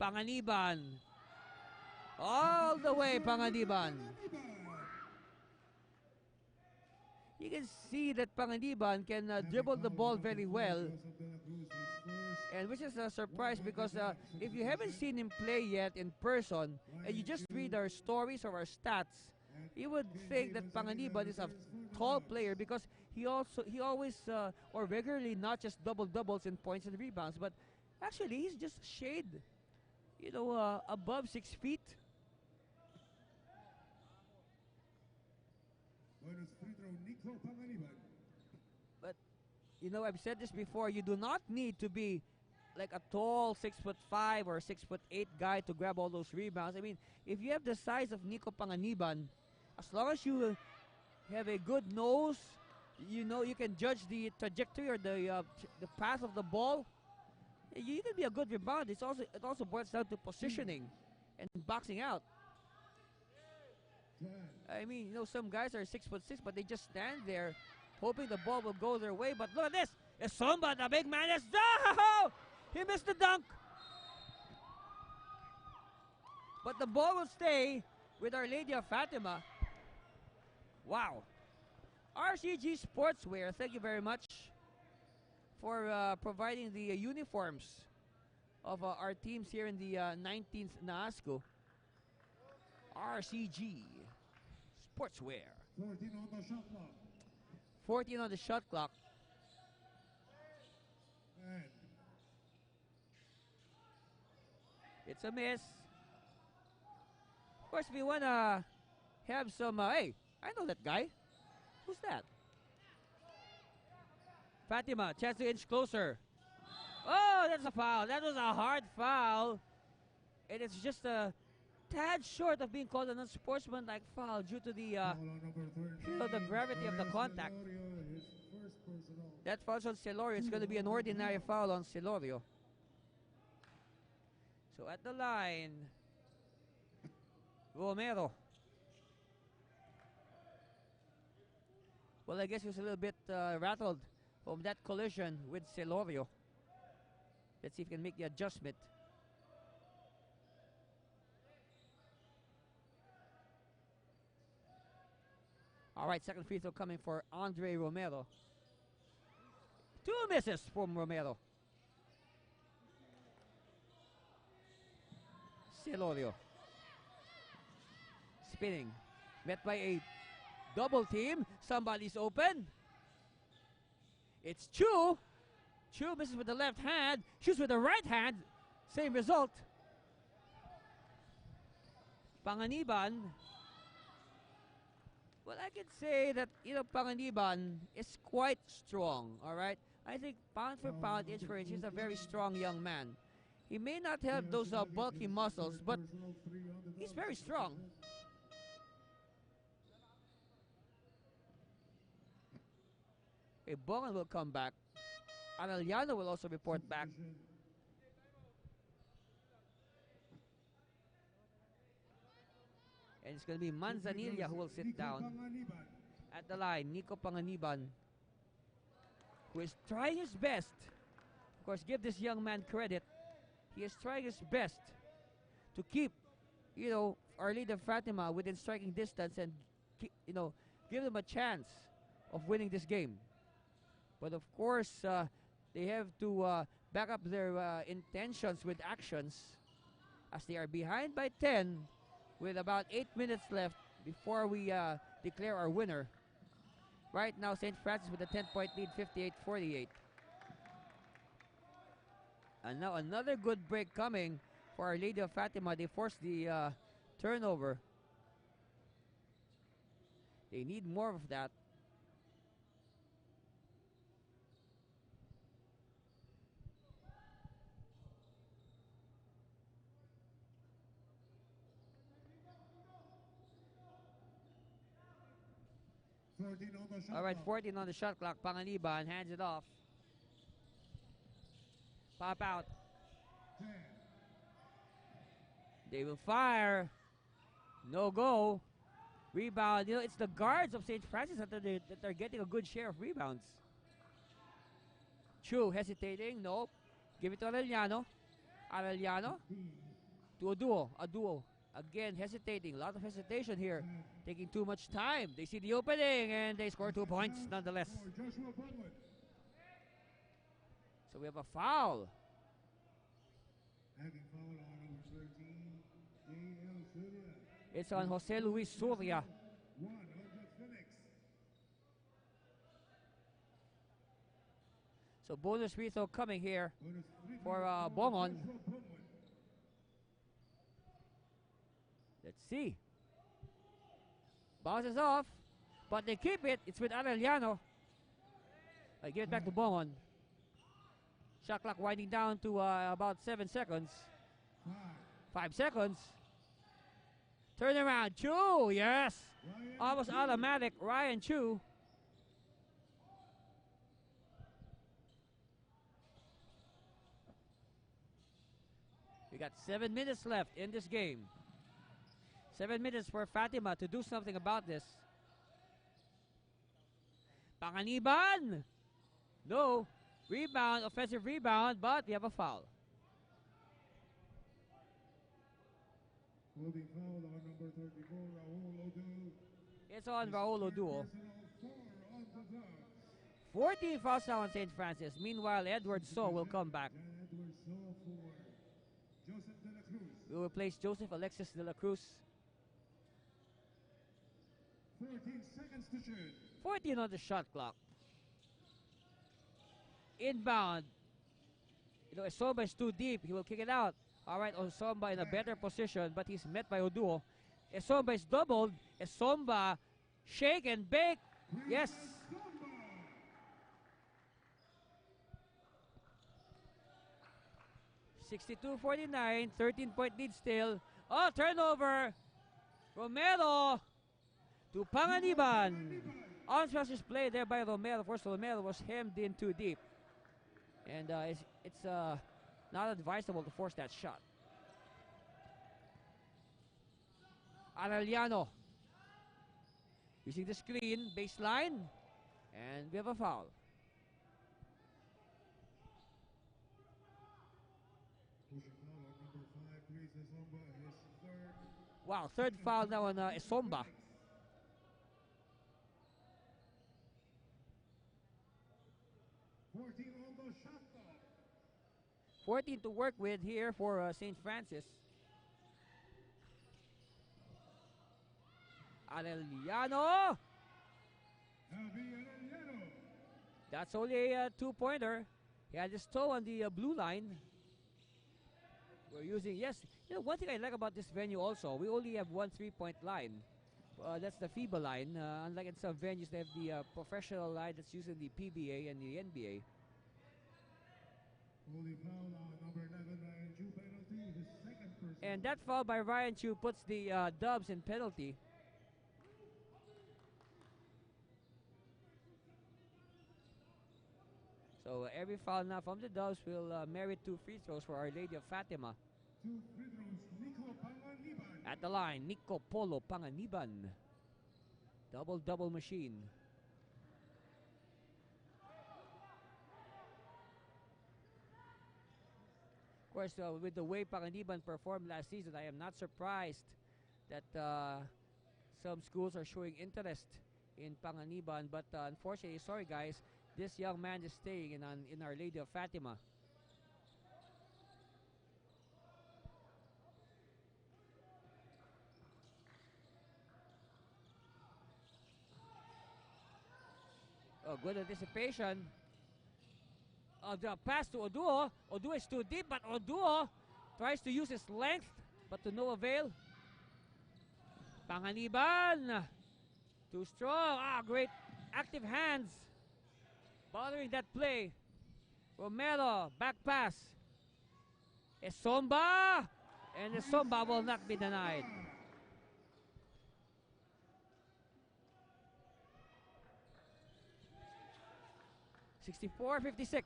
Panganiban. All the way, Panganiban. You can see that Panganiban can dribble the ball very well. And which is a surprise because if you haven't seen him play yet in person and you just read our stories or our stats, you would think that Panganiban is a tall player because he always or regularly not just doubles in points and rebounds, but actually he's just a shade, you know, above 6 feet. But you know, I've said this before, you do not need to be like a tall 6'5" or 6'8" guy to grab all those rebounds. I mean, if you have the size of Nico Panganiban, as long as you have a good nose, you know, you can judge the trajectory or the path of the ball, you can be a good rebounder. It also boils down to positioning and boxing out. I mean, you know, some guys are 6'6", but they just stand there hoping the ball will go their way. But look at this. Esomba, the big man, is down! He missed the dunk. But the ball will stay with Our Lady of Fatima. Wow. RCG Sportswear, thank you very much for providing the uniforms of our teams here in the 19th NASCO. RCG Sportswear. 14 on the shot clock. 14 on the shot clock. And It's a miss. Of course, we want to have some, hey, I know that guy. Who's that? Fatima, chance to inch closer. Oh, that's a foul. That was a hard foul. And it's just a tad short of being called an unsportsmanlike foul due to the the gravity of the contact. That falls on Celorio. It's going to be an ordinary foul on Celorio. So at the line, Romero. Well, I guess he was a little bit rattled from that collision with Celorio. Let's see if he can make the adjustment. All right, second free throw coming for Andre Romero. 2 misses from Romero. Celorio. Spinning. Met by a double team. Somebody's open. It's Chu. Chu misses with the left hand. Shoots with the right hand. Same result. Panganiban. Well, I can say that, Panganiban is quite strong, all right? I think pound for pound, inch for inch, he's a very strong young man. He may not have those bulky muscles, but he's very strong. A Bongan will come back. Arellano will also report back. And it's going to be Manzanilla who will sit down. At the line, Nico Panganiban, who is trying his best. Of course, give this young man credit. He is trying his best to keep, our leader Fatima within striking distance and, give them a chance of winning this game. But of course, they have to back up their intentions with actions as they are behind by 10 with about 8 minutes left before we declare our winner. Right now, St. Francis with a 10-point lead, 58-48. And now another good break coming for Our Lady of Fatima. They forced the turnover. They need more of that. All right, 14 on the shot clock. Panganiban hands it off. Pop out. They will fire. No go. Rebound. It's the guards of St. Francis that are getting a good share of rebounds. Chu hesitating. Nope. Give it to Arellano. Arellano to a duo. Again, hesitating. A lot of hesitation here. Taking too much time. They see the opening and they score 2 points nonetheless. So we have a foul. It's on Jose Luis Surya. So bonus free throw coming here for Bongon. Let's see. Bounces off, but they keep it. It's with Arellano. I give it back to Bongon. Shot clock winding down to about 7 seconds. 5 seconds. Turn around. Chu, yes. Almost automatic. Ryan Chu. We got 7 minutes left in this game. 7 minutes for Fatima to do something about this. Panganiban! No. Rebound, offensive rebound, but we have a foul. Holding foul on number 34, Raul Odu. It's on Raul Oduo. 14 fouls now on St. Francis. Meanwhile, Edward So will come back. Edward So for Joseph De La Cruz. We will replace Joseph Alexis De La Cruz. 14 seconds to shoot. 14 on the shot clock. Inbound. Esomba is too deep. He will kick it out. All right, Esomba in a better position, but he's met by Oduo. Esomba is doubled. Esomba Shake and bake. Yes. 62-49, 13-point lead still. Oh, turnover. Romero to Panganiban. Unselfish play there by Romero. Of course, Romero was hemmed in too deep. And it's not advisable to force that shot. Arellano using the screen, baseline, and we have a foul. Wow, third foul now on Esomba. On the shot clock. 14 to work with here for St. Francis. Arellano. That's only a two-pointer. He had his toe on the blue line. We're using, yes, you know, one thing I like about this venue also, we only have one three-point line. That's the FIBA line. Unlike in some venues, they have the professional line that's using the PBA and the NBA. Only foul on number 11, Ryan Chu, penalty, his second personal. And that foul by Ryan Chu puts the Dubs in penalty. So every foul now from the Dubs will merit 2 free throws for Our Lady of Fatima. 2 free throws, Nico Panganiban. At the line, Nico Polo Panganiban. Double machine. Of course, with the way Panganiban performed last season, I am not surprised that some schools are showing interest in Panganiban. But unfortunately, sorry guys, this young man is staying in Our Lady of Fatima. Oh, good anticipation. The pass to Oduo. Oduo is too deep, but Oduo tries to use his length, but to no avail. Panganiban. Too strong. Great active hands. Bothering that play. Romero, back pass. Esomba. And Esomba will not be denied. (64-56).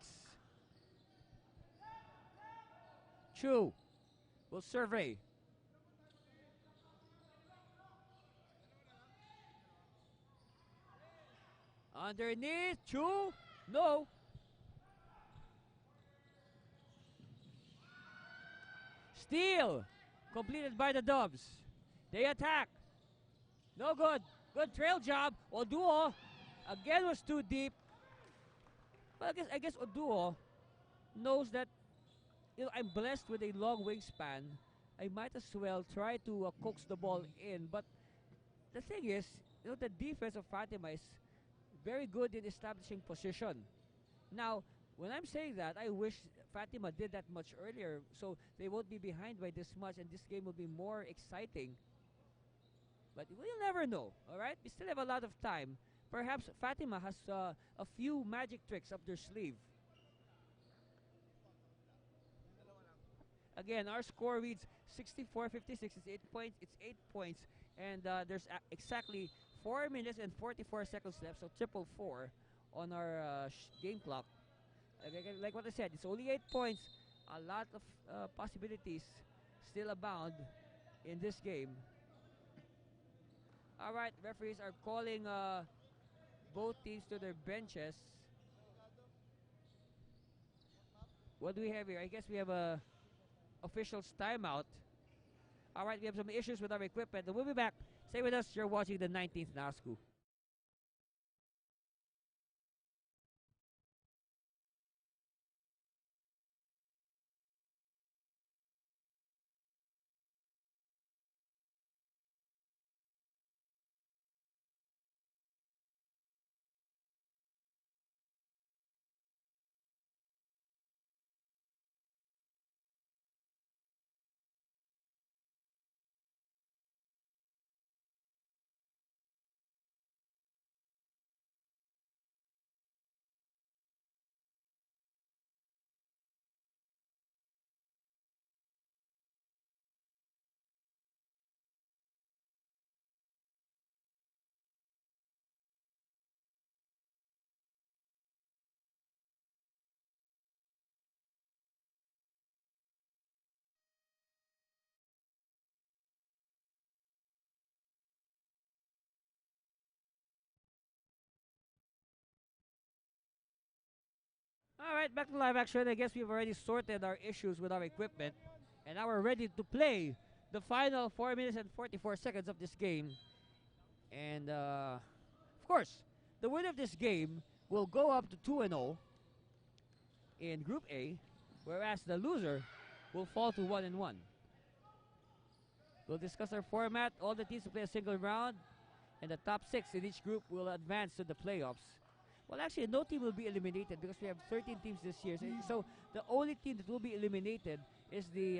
Chu will survey. Underneath, Chu, no. Steal, completed by the Dubs. They attack. No good. Good trail job. Oduo again was too deep. Well, I guess Oduo knows that, you know, I'm blessed with a long wingspan. I might as well try to coax the ball in. But the thing is, you know, the defense of Fatima is very good in establishing position. Now, when I'm saying that, I wish Fatima did that much earlier, so they won't be behind by this much, and this game will be more exciting. But we'll never know, all right? We still have a lot of time. Perhaps Fatima has a few magic tricks up their sleeve. Again, our score reads 64-56. It's 8 points. It's 8 points, and there's exactly 4 minutes and 44 seconds left. So 444 on our game clock. Like what I said, it's only 8 points. A lot of possibilities still abound in this game. All right, referees are calling both teams to their benches. What do we have here? I guess we have a official's timeout. All right, we have some issues with our equipment. We'll be back. Stay with us. You're watching the 19th NASCU. Alright, back to live action. I guess we've already sorted our issues with our equipment. And now we're ready to play the final 4 minutes and 44 seconds of this game. And of course, the winner of this game will go up to 2-0 in Group A, whereas the loser will fall to 1-1. We'll discuss our format. All the teams will play a single round, and the top 6 in each group will advance to the playoffs. Well, actually, no team will be eliminated because we have 13 teams this year. So the only team that will be eliminated is the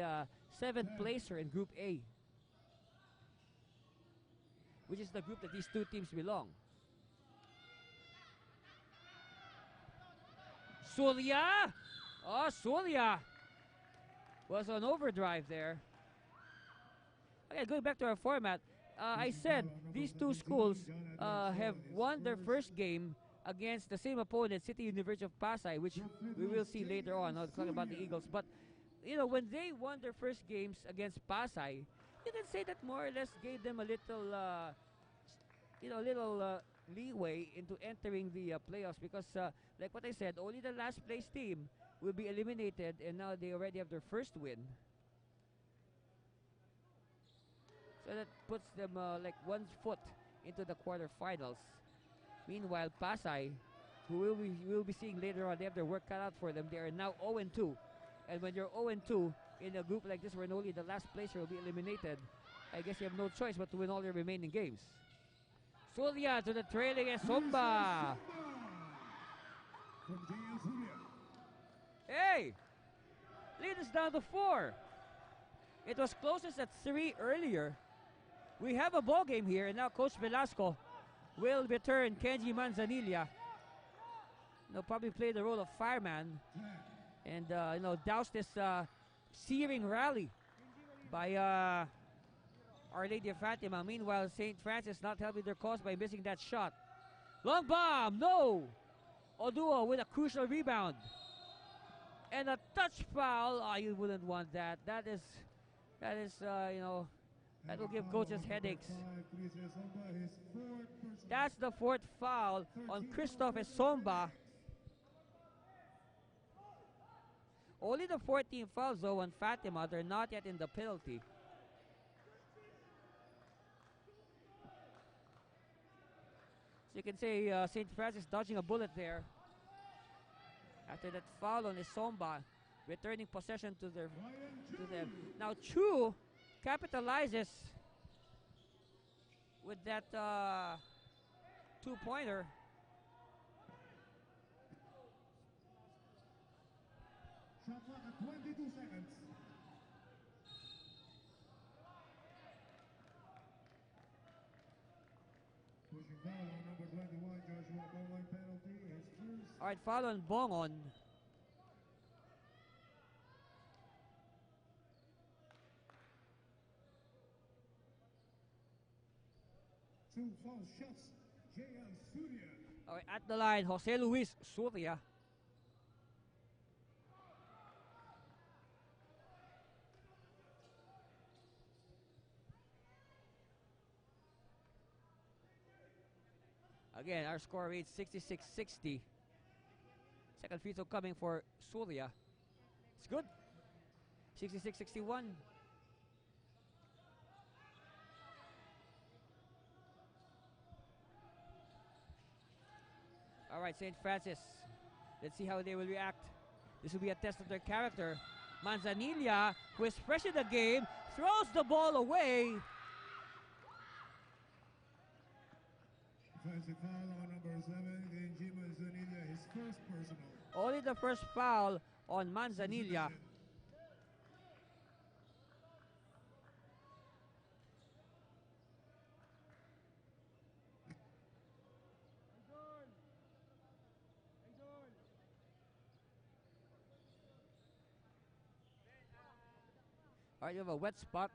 7th placer in Group A, which is the group that these two teams belong. Surya! Oh, Surya was on overdrive there. Okay, going back to our format, I said these two schools have won their first game against the same opponent, City University of Pasay, which we will see later on. I'll talk about the Eagles. But, you know, when they won their first games against Pasay, you can say that more or less gave them a little, leeway into entering the playoffs because, like what I said, only the last place team will be eliminated, and now they already have their first win. So that puts them like 1 foot into the quarterfinals. Meanwhile, Pasay, who we'll be seeing later on, they have their work cut out for them. They are now 0-2. And when you're 0-2 in a group like this where only the last placer will be eliminated, I guess you have no choice but to win all your remaining games. Surya to the trailing Somba. Hey! Lead us down to 4. It was closest at 3 earlier. We have a ball game here, and now Coach Velasco will return Kenji Manzanilla. He'll probably play the role of fireman and douse this searing rally by Our Lady of Fatima. Meanwhile, St. Francis not helping their cause by missing that shot. Long bomb, no! Oduo with a crucial rebound. And a touch foul. Oh, you wouldn't want that. That will give coaches headaches. That's the 4th foul on Christoph Esomba. Only the 14 fouls though on Fatima. They're not yet in the penalty. So you can say St. Francis dodging a bullet there. After that foul on Esomba, returning possession to them. Now Chu capitalizes with that 2-pointer. Shot clock at 22 seconds. Pushing foul on number 21, Joshua Bongon, penalty. His first. All right, foul on Bongon. Two foul shots, J.L. Surya. All right, at the line, Jose Luis Surya. Again, our score reads 66-60. Second free throw coming for Surya. It's good. 66-61. All right, St. Francis. Let's see how they will react. This will be a test of their character. Manzanilla, who is fresh in the game, throws the ball away. Offensive foul on number 7, Kenji Manzanilla, his first personal. Only the first foul on Manzanilla. All right, you have a wet spot.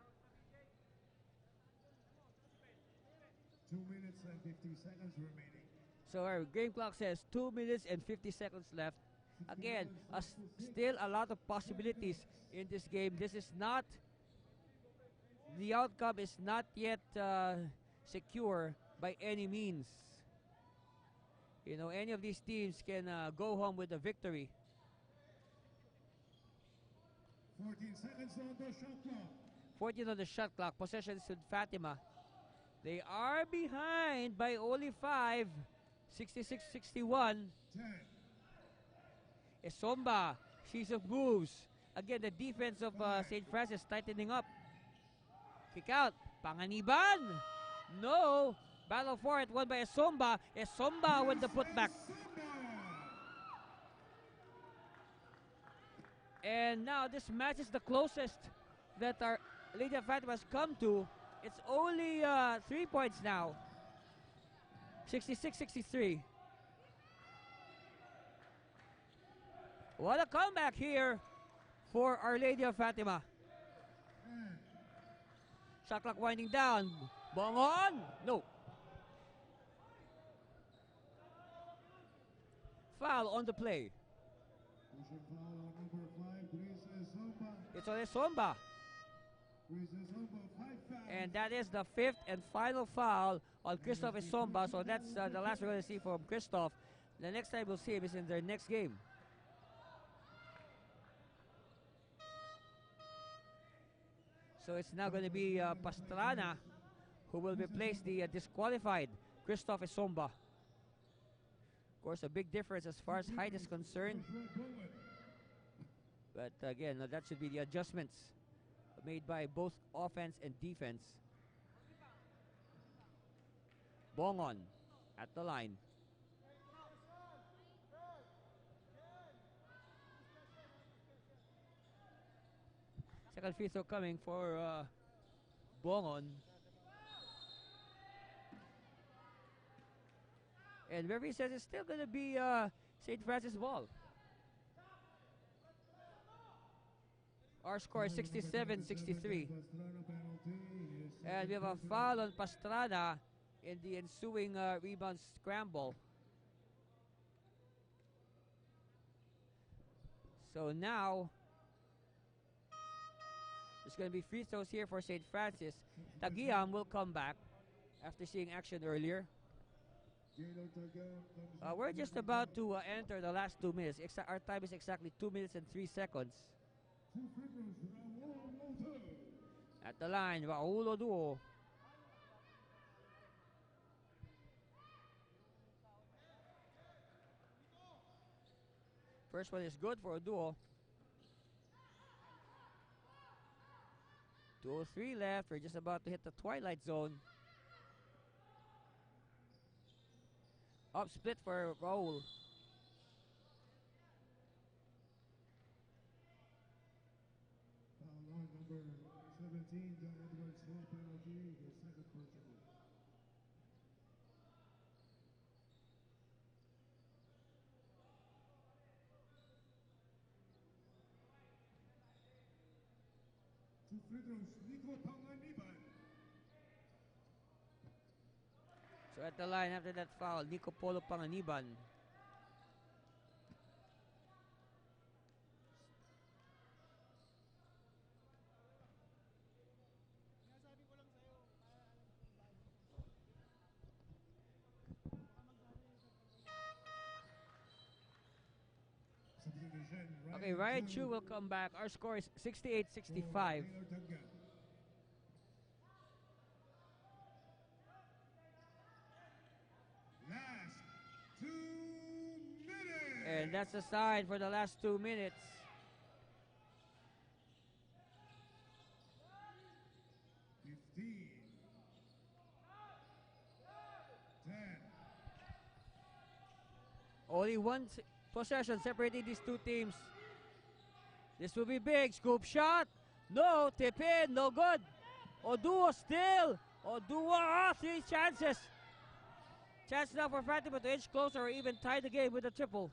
2 minutes and 50 seconds remaining. So our game clock says 2 minutes and 50 seconds left. Again, still a lot of possibilities in this game. This is not, the outcome is not yet secure by any means. You know, any of these teams can go home with a victory. 14 seconds on the shot clock. 14 on the shot clock. Possessions with Fatima. They are behind by only 5. 66-61. 10. Esomba. Series of moves. Again, the defense of St. Francis tightening up. Kick out. Panganiban. No. Battle for it. Won by Esomba. Esomba with the putback. And now this match is the closest that our Lady of Fatima has come to. It's only 3 points now. 66-63. What a comeback here for Our Lady of Fatima. Shot clock winding down. Bongon. No. Foul on the play. It's on Esomba. And that is the 5th and final foul on Christoph Esomba. So that's the last we're going to see from Christoph. The next time we'll see him is in their next game. So it's now going to be Pastrana who will replace the disqualified Christoph Esomba. Of course, a big difference as far as height is concerned. But again, that should be the adjustments made by both offense and defense. Bongon at the line. Second free throw coming for Bongon. And referee says it's still going to be St. Francis ball. Our score is 67-63. And we have a foul on Pastrana in the ensuing rebound scramble. So now, there's going to be free throws here for St. Francis. Tagiam will come back after seeing action earlier. We're just about to enter the last 2 minutes. Our time is exactly 2 minutes and 3 seconds. At the line, Raul Oduo. First one is good for Oduo. 2:03 left. We're just about to hit the twilight zone. Up split for Raul. Number 17, John Edwards, full penalty, the second Portugal. Two free throws, Nico Panganiban. So at the line after that foul, Nico Polo Panganiban. Okay, Ryan Chu will come back. Our score is 68-65. Last 2 minutes. And that's the sign for the last 2 minutes. Only one possession separating these two teams. This will be big. Scoop shot. No. Tip in. No good. Oduo still. Oduo. 3 chances. Chance now for Fatima to inch closer or even tie the game with a triple.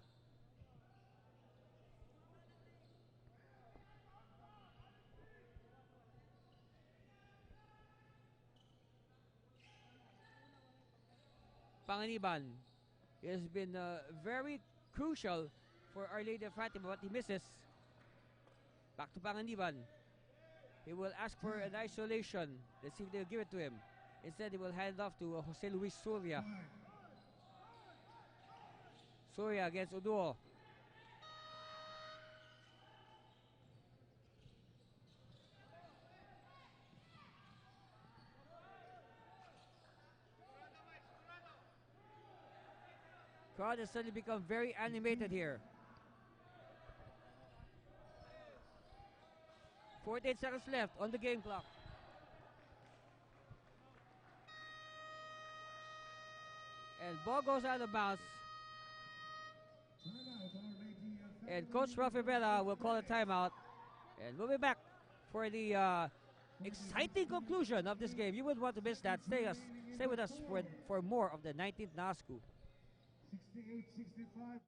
Panganiban. It has been very crucial for Our Lady of Fatima, but he misses. Back to Panganiban. He will ask for an isolation. Let's see if they'll give it to him. Instead, he will hand off to Jose Luis Surya. Surya against Oduo. crowd has suddenly become very animated here. 48 seconds left on the game clock. And ball goes out of bounds. And Coach Ralph Rivera will call a timeout. And we'll be back for the exciting conclusion of this game. You wouldn't want to miss that. Stay with us for more of the 19th NASCU. 68-65.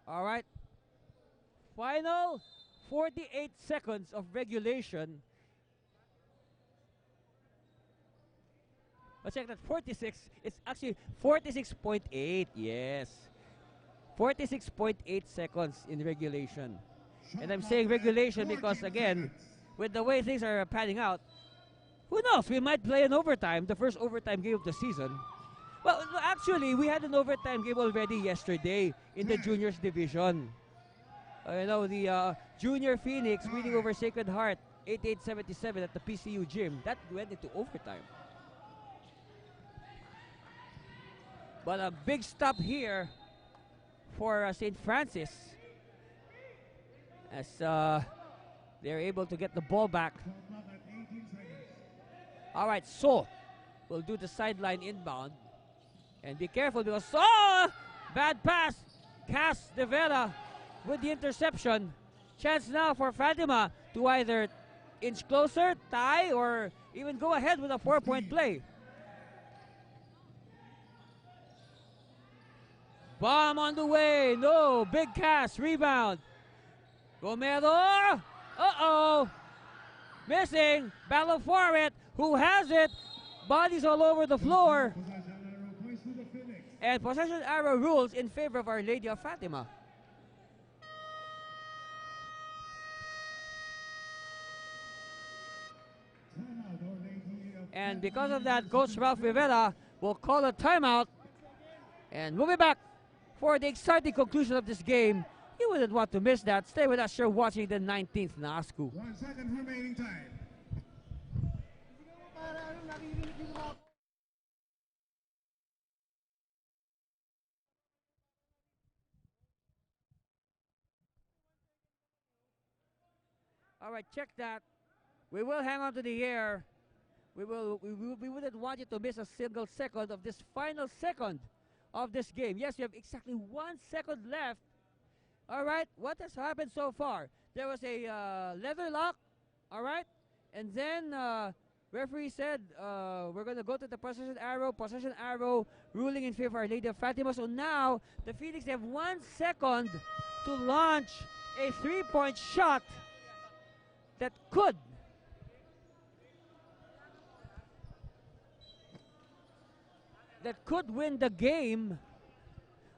All right. Final 48 seconds of regulation. Let's check that. 46. It's actually 46.8. Yes. 46.8 seconds in regulation. And I'm saying regulation because, again, with the way things are panning out, who knows? We might play an overtime, the first overtime game of the season. Well, actually, we had an overtime game already yesterday in the juniors division. The Junior Phoenix winning over Sacred Heart 88-77 at the PCU gym. That went into overtime. But a big stop here for St. Francis as they're able to get the ball back. All right, so we'll do the sideline inbound. And be careful because, bad pass. Cass De Vera with the interception. Chance now for Fatima to either inch closer, tie, or even go ahead with a 4-point play. Bomb on the way. No, big Cass. Rebound. Romero. Uh-oh. Missing. Battle for it. Who has it? Bodies all over the floor. And possession arrow rules in favor of Our Lady of Fatima. And because of that, Coach Ralph Rivera will call a timeout. And we'll be back for the exciting conclusion of this game. You wouldn't want to miss that. Stay with us. You're watching the 19th NASCU. 1 second remaining time. All right, check that. We will hang on to the air. We wouldn't want you to miss a single second of this final second of this game. Yes, you have exactly 1 second left. All right, what has happened so far? There was a leather lock, all right? And then referee said we're going to go to the possession arrow ruling in favor of Our Lady of Fatima. So now the Phoenix have 1 second to launch a 3-point shot that could win the game.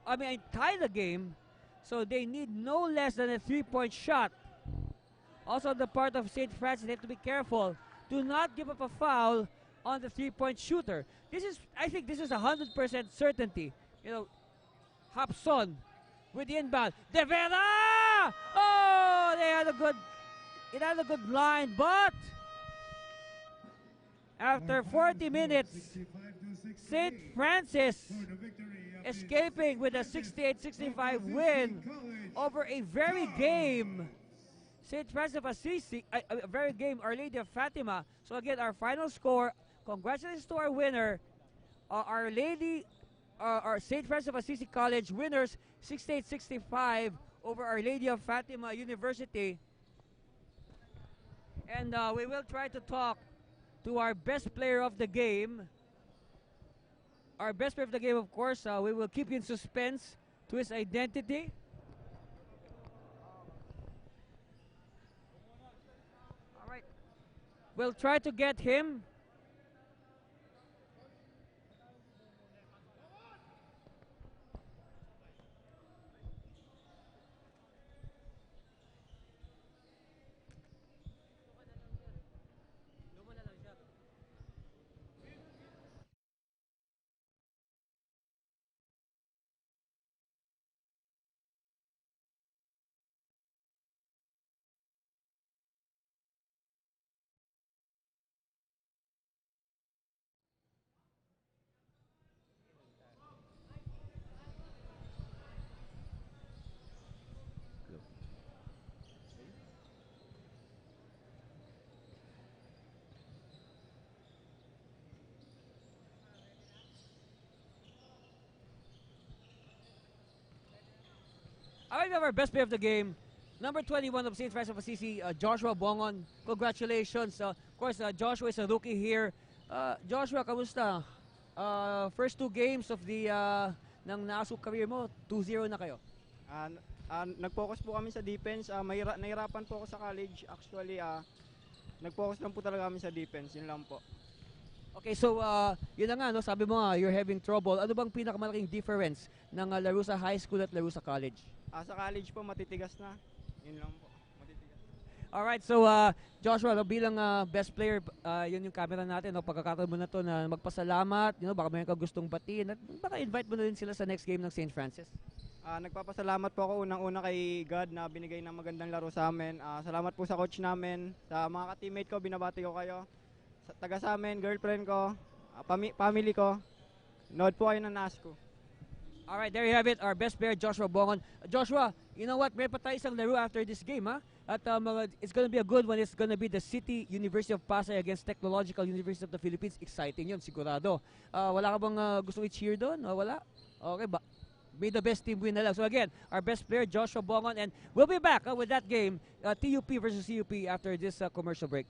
Tie the game. So they need no less than a 3-point shot. Also on the part of St. Francis, they have to be careful. Do not give up a foul on the 3-point shooter. I think this is 100% certainty. Hapson with the inbound. De Vera! Oh, it had a good line, but after 40 minutes, St. Francis escaping with a 68-65 win over a very game St. Francis of Assisi, a very game Our Lady of Fatima. So again, our final score, congratulations to our winner, Our Lady, our St. Francis of Assisi College winners, 68-65 over Our Lady of Fatima University. And we will try to talk to our best player of the game. Our best player of the game, of course, we will keep you in suspense to his identity. We'll try to get him. All right, we have our best player of the game. Number 21 of St. Francis of Assisi, Joshua Bongon. Congratulations. Of course, Joshua is a rookie here. Joshua, kamusta? First two games of the ng NASU career mo, 2-0 na kayo. Nag-focus po kami sa defense. Nahirapan po ako sa college. Actually, nag-focus lang po talaga kami sa defense. Yun lang po. Okay, so yun na nga, no? Sabi mo nga, you're having trouble. Ano bang pinakamalaking difference ng laro sa high school at laro sa college? Sa college po, matitigas na. Yun lang po. Matitigas. Alright, so Joshua, no, bilang best player, yun yung camera natin. No? Pagkakataon mo na to na magpasalamat, baka may gustong batiin. At baka invite mo na din sila sa next game ng St. Francis. Nagpapasalamat po ako unang-una kay God na binigay ng magandang laro sa amin. Salamat po sa coach namin, sa mga ka-teammate ko, binabati ko kayo. Sa taga sa amin, girlfriend ko, family ko. Nood po kayo ng NASCO. Alright, there you have it, our best player, Joshua Bongon. Joshua, you know what? May pa tayo isang laro after this game, ha? At it's gonna be a good one. It's gonna be the City University of Pasay against Technological University of the Philippines. Exciting yun, sigurado. Wala ka bang gustong i-cheer doon? Wala? Okay, may the best team win na lang. So again, our best player, Joshua Bongon. And we'll be back with that game, TUP versus CUP after this commercial break.